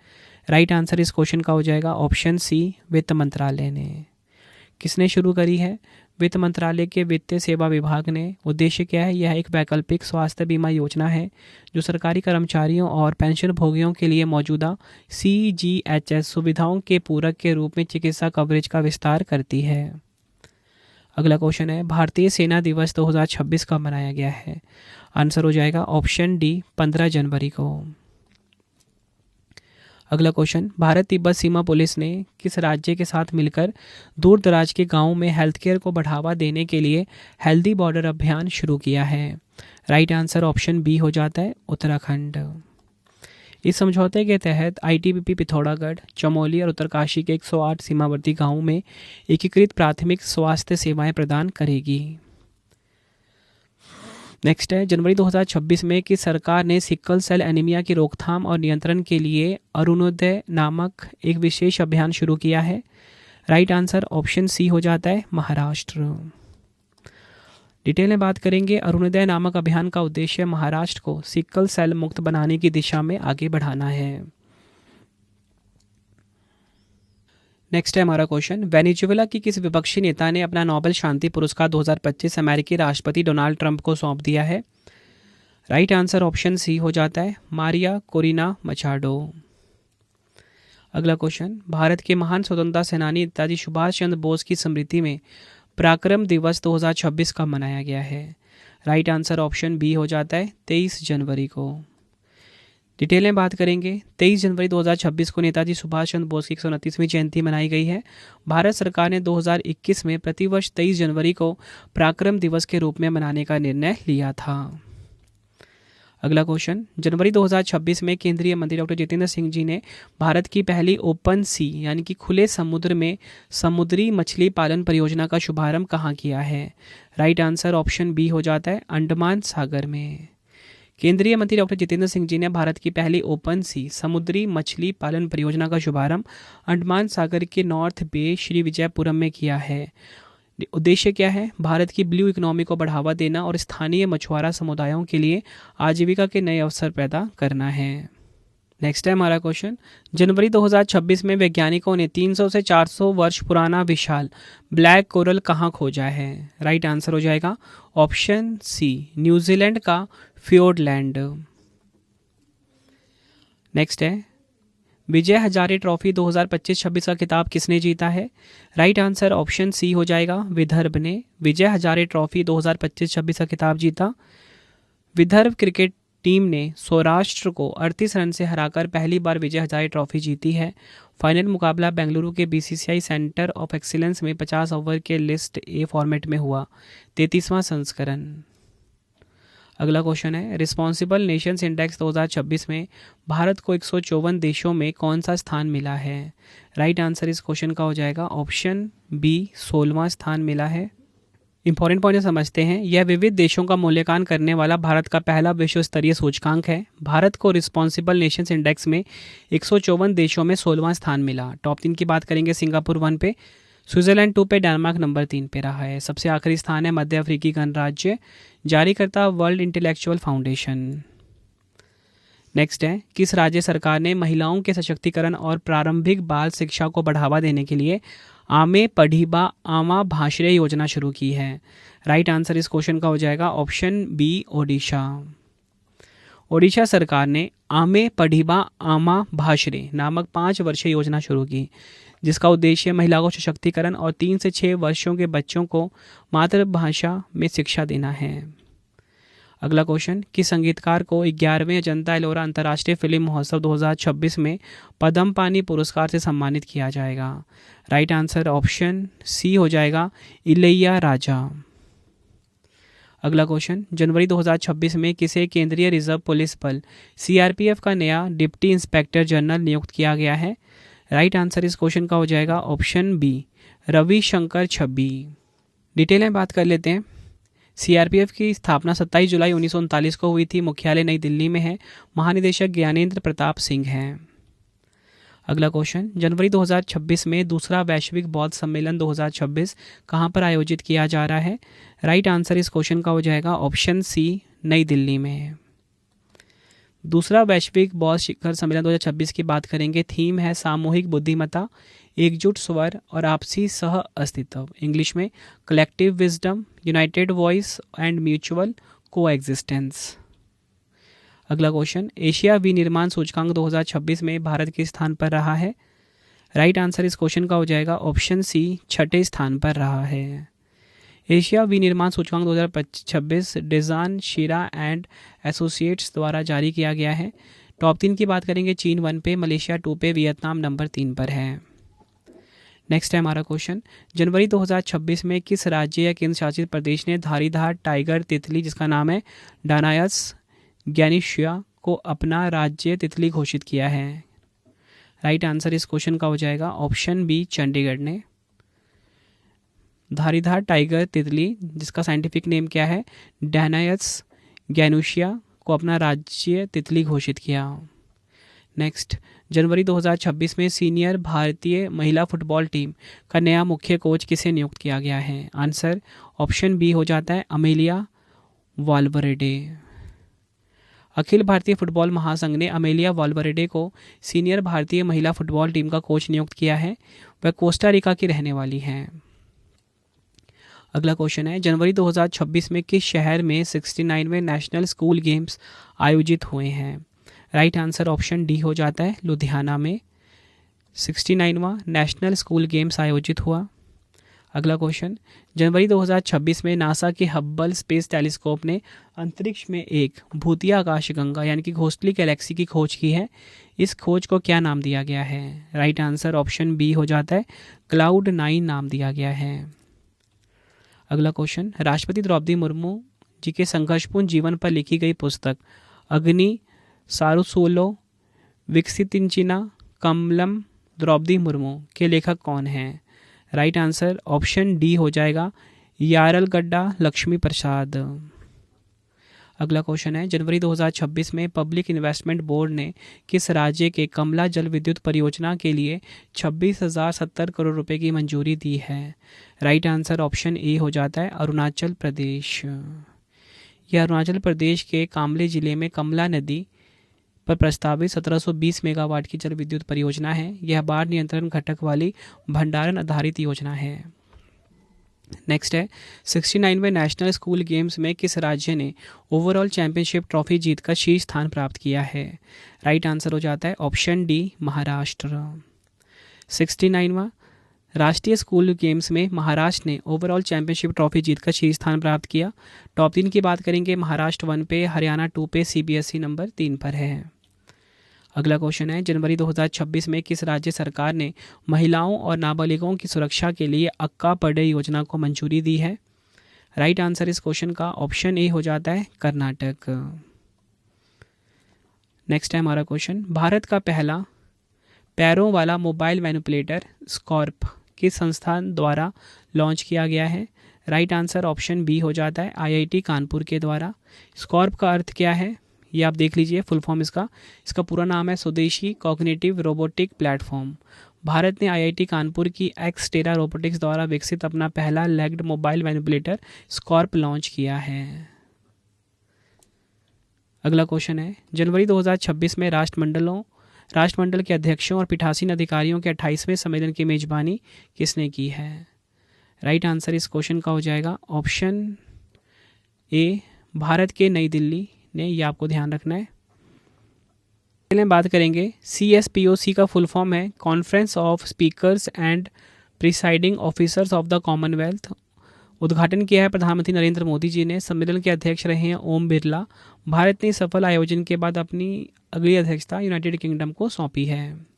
राइट आंसर इस क्वेश्चन का हो जाएगा ऑप्शन सी, वित्त मंत्रालय ने। किसने शुरू करी है? वित्त मंत्रालय के वित्तीय सेवा विभाग ने। उद्देश्य क्या है? यह एक वैकल्पिक स्वास्थ्य बीमा योजना है जो सरकारी कर्मचारियों और पेंशन भोगियों के लिए मौजूदा CGHS सुविधाओं के पूरक के रूप में चिकित्सा कवरेज का विस्तार करती है। अगला क्वेश्चन है, भारतीय सेना दिवस 2026 कब मनाया गया है? आंसर हो जाएगा ऑप्शन डी, 15 जनवरी को। अगला क्वेश्चन, भारत तिब्बत सीमा पुलिस ने किस राज्य के साथ मिलकर दूर दराज के गांवों में हेल्थ केयर को बढ़ावा देने के लिए हेल्दी बॉर्डर अभियान शुरू किया है? राइट आंसर ऑप्शन बी हो जाता है, उत्तराखंड। इस समझौते के तहत ITBP पिथौरागढ़, चमोली और उत्तरकाशी के 108 सीमावर्ती गांवों में एकीकृत प्राथमिक स्वास्थ्य सेवाएं प्रदान करेगी। नेक्स्ट है, जनवरी 2026 में किस सरकार ने सिकल सेल एनीमिया की रोकथाम और नियंत्रण के लिए अरुणोदय नामक एक विशेष अभियान शुरू किया है? राइट आंसर ऑप्शन सी हो जाता है, महाराष्ट्र। डिटेल में बात करेंगे, अरुणोदय नामक अभियान का उद्देश्य महाराष्ट्र को सिकल सेल मुक्त बनाने की दिशा में आगे बढ़ाना है। नेक्स्ट है हमारा क्वेश्चन, वेनेजुएला की किस विपक्षी नेता ने अपना नोबेल शांति पुरस्कार 2025 अमेरिकी राष्ट्रपति डोनाल्ड ट्रंप को सौंप दिया है? राइट आंसर ऑप्शन सी हो जाता है मारिया कोरिना मचाडो। अगला क्वेश्चन, भारत के महान स्वतंत्रता सेनानी नेताजी सुभाष चंद्र बोस की स्मृति में पराक्रम दिवस 2026 कब मनाया गया है? राइट आंसर ऑप्शन बी हो जाता है 23 जनवरी को। डिटेल में बात करेंगे, 23 जनवरी 2026 को नेताजी सुभाष चंद्र बोस की 129वीं जयंती मनाई गई है। भारत सरकार ने 2021 में प्रतिवर्ष 23 जनवरी को पराक्रम दिवस के रूप में मनाने का निर्णय लिया था। अगला क्वेश्चन, जनवरी 2026 में केंद्रीय मंत्री डॉक्टर जितेंद्र सिंह जी ने भारत की पहली ओपन सी यानी कि खुले समुद्र में समुद्री मछली पालन परियोजना का शुभारंभ कहाँ किया है? राइट आंसर ऑप्शन बी हो जाता है अंडमान सागर में। केंद्रीय मंत्री डॉक्टर जितेंद्र सिंह जी ने भारत की पहली ओपन सी समुद्री मछली पालन परियोजना का शुभारंभ अंडमान सागर के नॉर्थ बे श्री विजयपुरम में किया है। उद्देश्य क्या है? भारत की ब्लू इकोनॉमी को बढ़ावा देना और स्थानीय मछुआरा समुदायों के लिए आजीविका के नए अवसर पैदा करना है। नेक्स्ट है हमारा क्वेश्चन, जनवरी 2026 में वैज्ञानिकों ने 300 से 400 वर्ष पुराना विशाल ब्लैक कोरल कहाँ खोजा है? राइट आंसर हो जाएगा ऑप्शन सी न्यूजीलैंड का फ्योर्डलैंड। नेक्स्ट है, विजय हजारे ट्रॉफी 2025-26 का खिताब किसने जीता है? राइट आंसर ऑप्शन सी हो जाएगा विदर्भ ने विजय हजारे ट्रॉफी 2025-26 का खिताब जीता। विदर्भ क्रिकेट टीम ने सौराष्ट्र को 38 रन से हराकर पहली बार विजय हजारे ट्रॉफी जीती है। फाइनल मुकाबला बेंगलुरु के बीसीसीआई सेंटर ऑफ एक्सीलेंस में 50 ओवर के लिस्ट ए फॉर्मेट में हुआ, 33वां संस्करण। अगला क्वेश्चन है, रिस्पॉन्सिबल नेशंस इंडेक्स 2026 में भारत को 154 देशों में कौन सा स्थान मिला है? राइट आंसर इस क्वेश्चन का हो जाएगा ऑप्शन बी 16वां स्थान मिला है। इंपॉर्टेंट पॉइंट समझते हैं, यह विविध देशों का मूल्यांकन करने वाला भारत का पहला विश्व स्तरीय सूचकांक है। भारत को रिस्पॉन्सिबल नेशंस इंडेक्स में 154 देशों में 16वां स्थान मिला। टॉप 3 की बात करेंगे, सिंगापुर 1 पे, स्विट्जरलैंड 2 पे, डेनमार्क नंबर 3 पे रहा है। सबसे आखिरी स्थान है मध्य अफ्रीकी गणराज्य, जारीकर्ता वर्ल्ड इंटेलेक्चुअल फाउंडेशन। नेक्स्ट है, किस राज्य सरकार ने महिलाओं के सशक्तिकरण और प्रारंभिक बाल शिक्षा को बढ़ावा देने के लिए आमे पढ़ीबा आमा भाषरे योजना शुरू की है? राइट आंसर इस क्वेश्चन का हो जाएगा ऑप्शन बी ओडिशा। ओडिशा सरकार ने आमे पढ़ीबा आमा भाषरे नामक 5 वर्षीय योजना शुरू की, जिसका उद्देश्य महिलाओं को सशक्तिकरण और 3 से 6 वर्षों के बच्चों को मातृभाषा में शिक्षा देना है। अगला क्वेश्चन, किस संगीतकार को 11वें अजंता एलोरा अंतर्राष्ट्रीय फिल्म महोत्सव 2026 में पद्म पानी पुरस्कार से सम्मानित किया जाएगा? राइट आंसर ऑप्शन सी हो जाएगा इलैया राजा। अगला क्वेश्चन, जनवरी 2026 में किसे केंद्रीय रिजर्व पुलिस बल सीआरपीएफ का नया डिप्टी इंस्पेक्टर जनरल नियुक्त किया गया है? राइट आंसर इस क्वेश्चन का हो जाएगा ऑप्शन बी रविशंकर छब्बी। डिटेल में बात कर लेते हैं। सीआरपीएफ की स्थापना 27 जुलाई 1939 को हुई थी। मुख्यालय नई दिल्ली में है। महानिदेशक ज्ञानेंद्र प्रताप सिंह हैं। अगला क्वेश्चन, जनवरी 2026 में दूसरा वैश्विक बौद्ध सम्मेलन 2026 कहाँ पर आयोजित किया जा रहा है? राइट आंसर इस क्वेश्चन का हो जाएगा ऑप्शन सी नई दिल्ली में। दूसरा वैश्विक बौद्ध शिखर सम्मेलन 2026 की बात करेंगे। थीम है सामूहिक बुद्धिमत्ता, एकजुट स्वर और आपसी सह अस्तित्व। इंग्लिश में collective wisdom, United voice and mutual coexistence. अगला क्वेश्चन, एशिया विनिर्माण सूचकांक 2026 में भारत किस स्थान पर रहा है? राइट आंसर इस क्वेश्चन का हो जाएगा ऑप्शन सी 6ठे स्थान पर रहा है। एशिया विनिर्माण सूचकांक 2026 डिजान शीरा एंड एसोसिएट्स द्वारा जारी किया गया है। टॉप 3 की बात करेंगे। चीन 1 पे, मलेशिया 2 पे, वियतनाम नंबर 3 पर है। नेक्स्ट है हमारा क्वेश्चन, जनवरी 2026 में किस राज्य या केंद्र शासित प्रदेश ने धारीधार टाइगर तितली जिसका नाम है डानायस गैनिशिया को अपना राज्य तितली घोषित किया है? राइट आंसर इस क्वेश्चन का हो जाएगा ऑप्शन बी चंडीगढ़ ने। धारीधार टाइगर तितली जिसका साइंटिफिक नेम क्या है डानायस गैनुशिया को अपना राज्य तितली घोषित किया। नेक्स्ट, जनवरी 2026 में सीनियर भारतीय महिला फुटबॉल टीम का नया मुख्य कोच किसे नियुक्त किया गया है? आंसर ऑप्शन बी हो जाता है अमेलिया वाल्वरेडे। अखिल भारतीय फुटबॉल महासंघ ने अमेलिया वाल्वरेडे को सीनियर भारतीय महिला फुटबॉल टीम का कोच नियुक्त किया है। वह कोस्टा रिका की रहने वाली हैं। अगला क्वेश्चन है, जनवरी 2026 में किस शहर में 69वें नेशनल स्कूल गेम्स आयोजित हुए हैं? राइट आंसर ऑप्शन डी हो जाता है लुधियाना में 69वां नेशनल स्कूल गेम्स आयोजित हुआ। अगला क्वेश्चन, जनवरी 2026 में नासा के हब्बल स्पेस टेलीस्कोप ने अंतरिक्ष में एक भूतिया आकाशगंगा यानी कि घोस्टली गैलेक्सी की खोज की है। इस खोज को क्या नाम दिया गया है? राइट आंसर ऑप्शन बी हो जाता है क्लाउड 9 नाम दिया गया है। अगला क्वेश्चन, राष्ट्रपति द्रौपदी मुर्मू जी के संघर्षपूर्ण जीवन पर लिखी गई पुस्तक अग्नि सारुसोलो विकसितिंचिना कमलम द्रौपदी मुर्मू के लेखक कौन हैं? राइट आंसर ऑप्शन डी हो जाएगा यारलगड्डा लक्ष्मी प्रसाद। अगला क्वेश्चन है, जनवरी 2026 में पब्लिक इन्वेस्टमेंट बोर्ड ने किस राज्य के कमला जल विद्युत परियोजना के लिए 26,070 करोड़ रुपए की मंजूरी दी है? राइट आंसर ऑप्शन ए हो जाता है अरुणाचल प्रदेश। यह अरुणाचल प्रदेश के कामले जिले में कमला नदी पर प्रस्तावित 1720 मेगावाट की जल विद्युत परियोजना है। यह बाढ़ नियंत्रण घटक वाली भंडारण आधारित योजना है। नेक्स्ट है, 69वें नेशनल स्कूल गेम्स में किस राज्य ने ओवरऑल चैंपियनशिप ट्रॉफी जीतकर शीर्ष स्थान प्राप्त किया है? राइट आंसर हो जाता है ऑप्शन डी महाराष्ट्र। 69वां राष्ट्रीय स्कूल गेम्स में महाराष्ट्र ने ओवरऑल चैंपियनशिप ट्रॉफी जीतकर शीर्ष स्थान प्राप्त किया। टॉप 3 की बात करेंगे, महाराष्ट्र 1 पे, हरियाणा 2 पे, सीबीएसई नंबर 3 पर है। अगला क्वेश्चन है, जनवरी 2026 में किस राज्य सरकार ने महिलाओं और नाबालिगों की सुरक्षा के लिए अक्का पढ़े योजना को मंजूरी दी है? राइट आंसर इस क्वेश्चन का ऑप्शन ए हो जाता है कर्नाटक। नेक्स्ट है हमारा क्वेश्चन, भारत का पहला पैरों वाला मोबाइल मैनिपुलेटर स्कॉर्प किस संस्थान द्वारा लॉन्च किया गया है? राइट आंसर ऑप्शन बी हो जाता है आईआईटी कानपुर के द्वारा। स्कॉर्प का अर्थ क्या है ये आप देख लीजिए, फुल फॉर्म इसका पूरा नाम है स्वदेशी कॉग्निटिव रोबोटिक प्लेटफॉर्म। भारत ने आईआईटी कानपुर की एक्सटेरा रोबोटिक्स द्वारा विकसित अपना पहला लेग्ड मोबाइल मैनिपुलेटर स्कॉर्प लॉन्च किया है। अगला क्वेश्चन है, जनवरी 2026 में राष्ट्रमंडल के अध्यक्षों और पीठासीन अधिकारियों के 28वें सम्मेलन की मेजबानी किसने की है? राइट आंसर इस क्वेश्चन का हो जाएगा ऑप्शन ए भारत के नई दिल्ली ने, ये आपको ध्यान रखना है। पहले बात करेंगे CSPOC का फुल फॉर्म है conference of speakers and presiding officers of the Commonwealth. उद्घाटन किया है प्रधानमंत्री नरेंद्र मोदी जी ने। सम्मेलन के अध्यक्ष रहे हैं ओम बिरला। भारत ने सफल आयोजन के बाद अपनी अगली अध्यक्षता यूनाइटेड किंगडम को सौंपी है।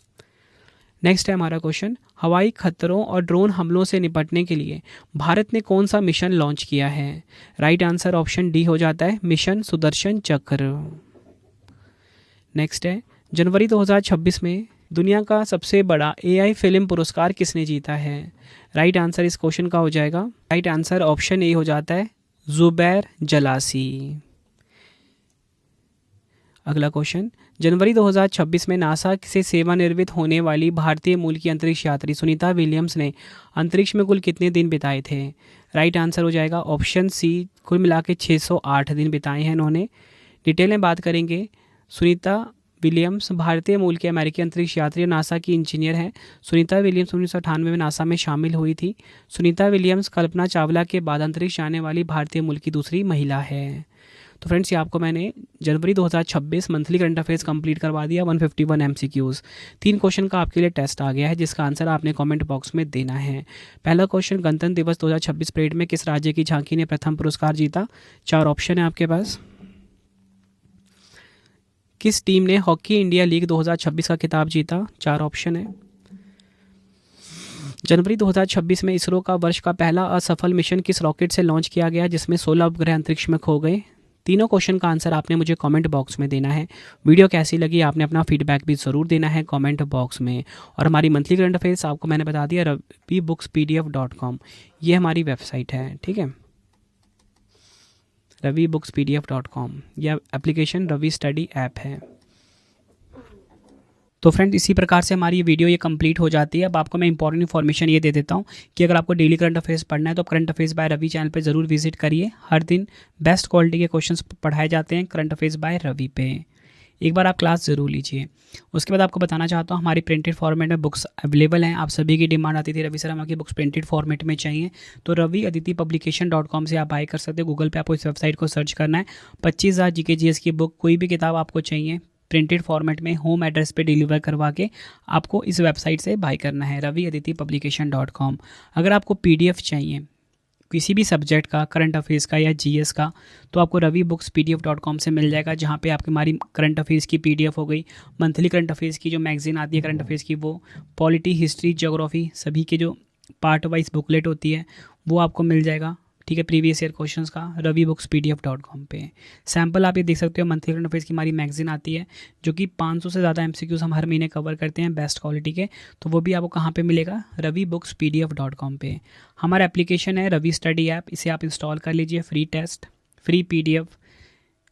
नेक्स्ट है हमारा क्वेश्चन, हवाई खतरों और ड्रोन हमलों से निपटने के लिए भारत ने कौन सा मिशन लॉन्च किया है? राइट आंसर ऑप्शन डी हो जाता है मिशन सुदर्शन चक्र। नेक्स्ट है, जनवरी 2026 में दुनिया का सबसे बड़ा AI फिल्म पुरस्कार किसने जीता है? राइट आंसर इस क्वेश्चन का हो जाएगा, राइट आंसर ऑप्शन ए हो जाता है जुबैर जलासी। अगला क्वेश्चन, जनवरी 2026 में नासा से सेवानिवृत्त होने वाली भारतीय मूल की अंतरिक्ष यात्री सुनीता विलियम्स ने अंतरिक्ष में कुल कितने दिन बिताए थे? राइट आंसर हो जाएगा ऑप्शन सी, कुल मिला के 608 दिन बिताए हैं इन्होंने। डिटेल में बात करेंगे, सुनीता विलियम्स भारतीय मूल की अमेरिकी अंतरिक्ष यात्री और नासा की इंजीनियर हैं। सुनीता विलियम्स 1998 में नासा में शामिल हुई थी। सुनीता विलियम्स कल्पना चावला के बाद अंतरिक्ष जाने वाली भारतीय मूल की दूसरी महिला है। तो फ्रेंड्स, ये आपको मैंने जनवरी 2026 मंथली करंट अफेयर्स कंप्लीट करवा दिया। 151 MCQs, 3 क्वेश्चन का आपके लिए टेस्ट आ गया है जिसका आंसर आपने कमेंट बॉक्स में देना है। पहला क्वेश्चन, गणतंत्र दिवस 2026 परेड में किस राज्य की झांकी ने प्रथम पुरस्कार जीता? 4 ऑप्शन है आपके पास। किस टीम ने हॉकी इंडिया लीग 2026 का खिताब जीता? 4 ऑप्शन है। जनवरी 2026 में इसरो का वर्ष का पहला असफल मिशन किस रॉकेट से लॉन्च किया गया जिसमें 16 उपग्रह अंतरिक्ष में खो गए? तीनों क्वेश्चन का आंसर आपने मुझे कमेंट बॉक्स में देना है। वीडियो कैसी लगी आपने अपना फीडबैक भी ज़रूर देना है कमेंट बॉक्स में। और हमारी मंथली करंट अफेयर्स आपको मैंने बता दिया ravibooks.pdf.com, ये हमारी वेबसाइट है, ठीक है, ravibooks.pdf.com। यह एप्लीकेशन रवि स्टडी ऐप है। तो फ्रेंड्स इसी प्रकार से हमारी ये वीडियो ये कंप्लीट हो जाती है। अब आपको मैं इंपॉर्टेंट इन्फॉर्मेशन ये दे देता हूँ कि अगर आपको डेली करंट अफेयर्स पढ़ना है तो current affairs by Ravi channel पे ज़रूर विजिट करिए। हर दिन बेस्ट क्वालिटी के क्वेश्चंस पढ़ाए जाते हैं करंट अफेयर्स बाय रवि पे। एक बार आप क्लास ज़रूर लीजिए। उसके बाद आपको बताना चाहता हूँ हमारी प्रिंटेड फॉर्मेट में बुक्स अवेलेबल हैं। आप सभी की डिमांड आती थी रवि सर हमारी बुक्स प्रिंटेड फॉर्मेट में चाहिए, तो रवि अदिति publication.com से आप बाय कर सकते हो। गूगल पे आपको इस वेबसाइट को सर्च करना है। 25,000 जीके जीएस की बुक, कोई भी किताब आपको चाहिए प्रिंटेड फॉर्मेट में होम एड्रेस पे डिलीवर करवा के आपको इस वेबसाइट से बाय करना है, रवि अदिति publication.com। अगर आपको PDF चाहिए किसी भी सब्जेक्ट का, करंट अफेयर्स का या जीएस का, तो आपको रवि बुक्स PDF.com से मिल जाएगा, जहाँ पे आपकी हमारी करंट अफेयर्स की PDF हो गई, मंथली करंट अफेयर्स की जो मैगजीन आती है करंट अफेयर्स की, वो पॉलिटी, हिस्ट्री, ज्योग्राफी सभी के जो पार्ट वाइज बुकलेट होती है वो आपको मिल जाएगा। ठीक है, प्रीवियस ईयर क्वेश्चंस का रवि बुक्स PDF.com पे। सैम्पल आप ये देख सकते हो, मंथली करंट अफेयर्स की हमारी मैगजीन आती है जो कि 500 से ज़्यादा MCQs हम हर महीने कवर करते हैं बेस्ट क्वालिटी के, तो वो भी आपको कहाँ पे मिलेगा, रवि बुक्स PDF.com पे। हमारा एप्लीकेशन है रवि स्टडी ऐप, इसे आप इंस्टॉल कर लीजिए। फ्री टेस्ट, फ्री PDF,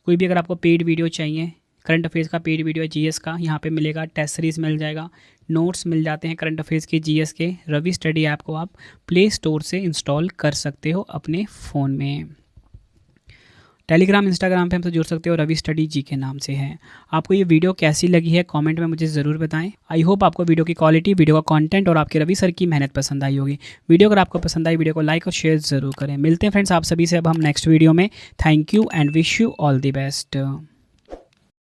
कोई भी अगर आपको पेड वीडियो चाहिए, करंट अफेयर्स का पेड वीडियो है, जीएस का यहाँ पे मिलेगा, टेस्ट सीरीज मिल जाएगा, नोट्स मिल जाते हैं करंट अफेयर्स के, जीएस के। रवि स्टडी ऐप को आप प्ले स्टोर से इंस्टॉल कर सकते हो अपने फ़ोन में। टेलीग्राम, इंस्टाग्राम पे हमसे जुड़ सकते हो, रवि स्टडी जी के नाम से है। आपको ये वीडियो कैसी लगी है कमेंट में मुझे ज़रूर बताएं। आई होप आपको वीडियो की क्वालिटी, वीडियो का कंटेंट और आपके रवि सर की मेहनत पसंद आई होगी। वीडियो अगर आपको पसंद आई, वीडियो को लाइक और शेयर ज़रूर करें। मिलते हैं फ्रेंड्स आप सभी से अब हम नेक्स्ट वीडियो में। Thank you and wish you all the best.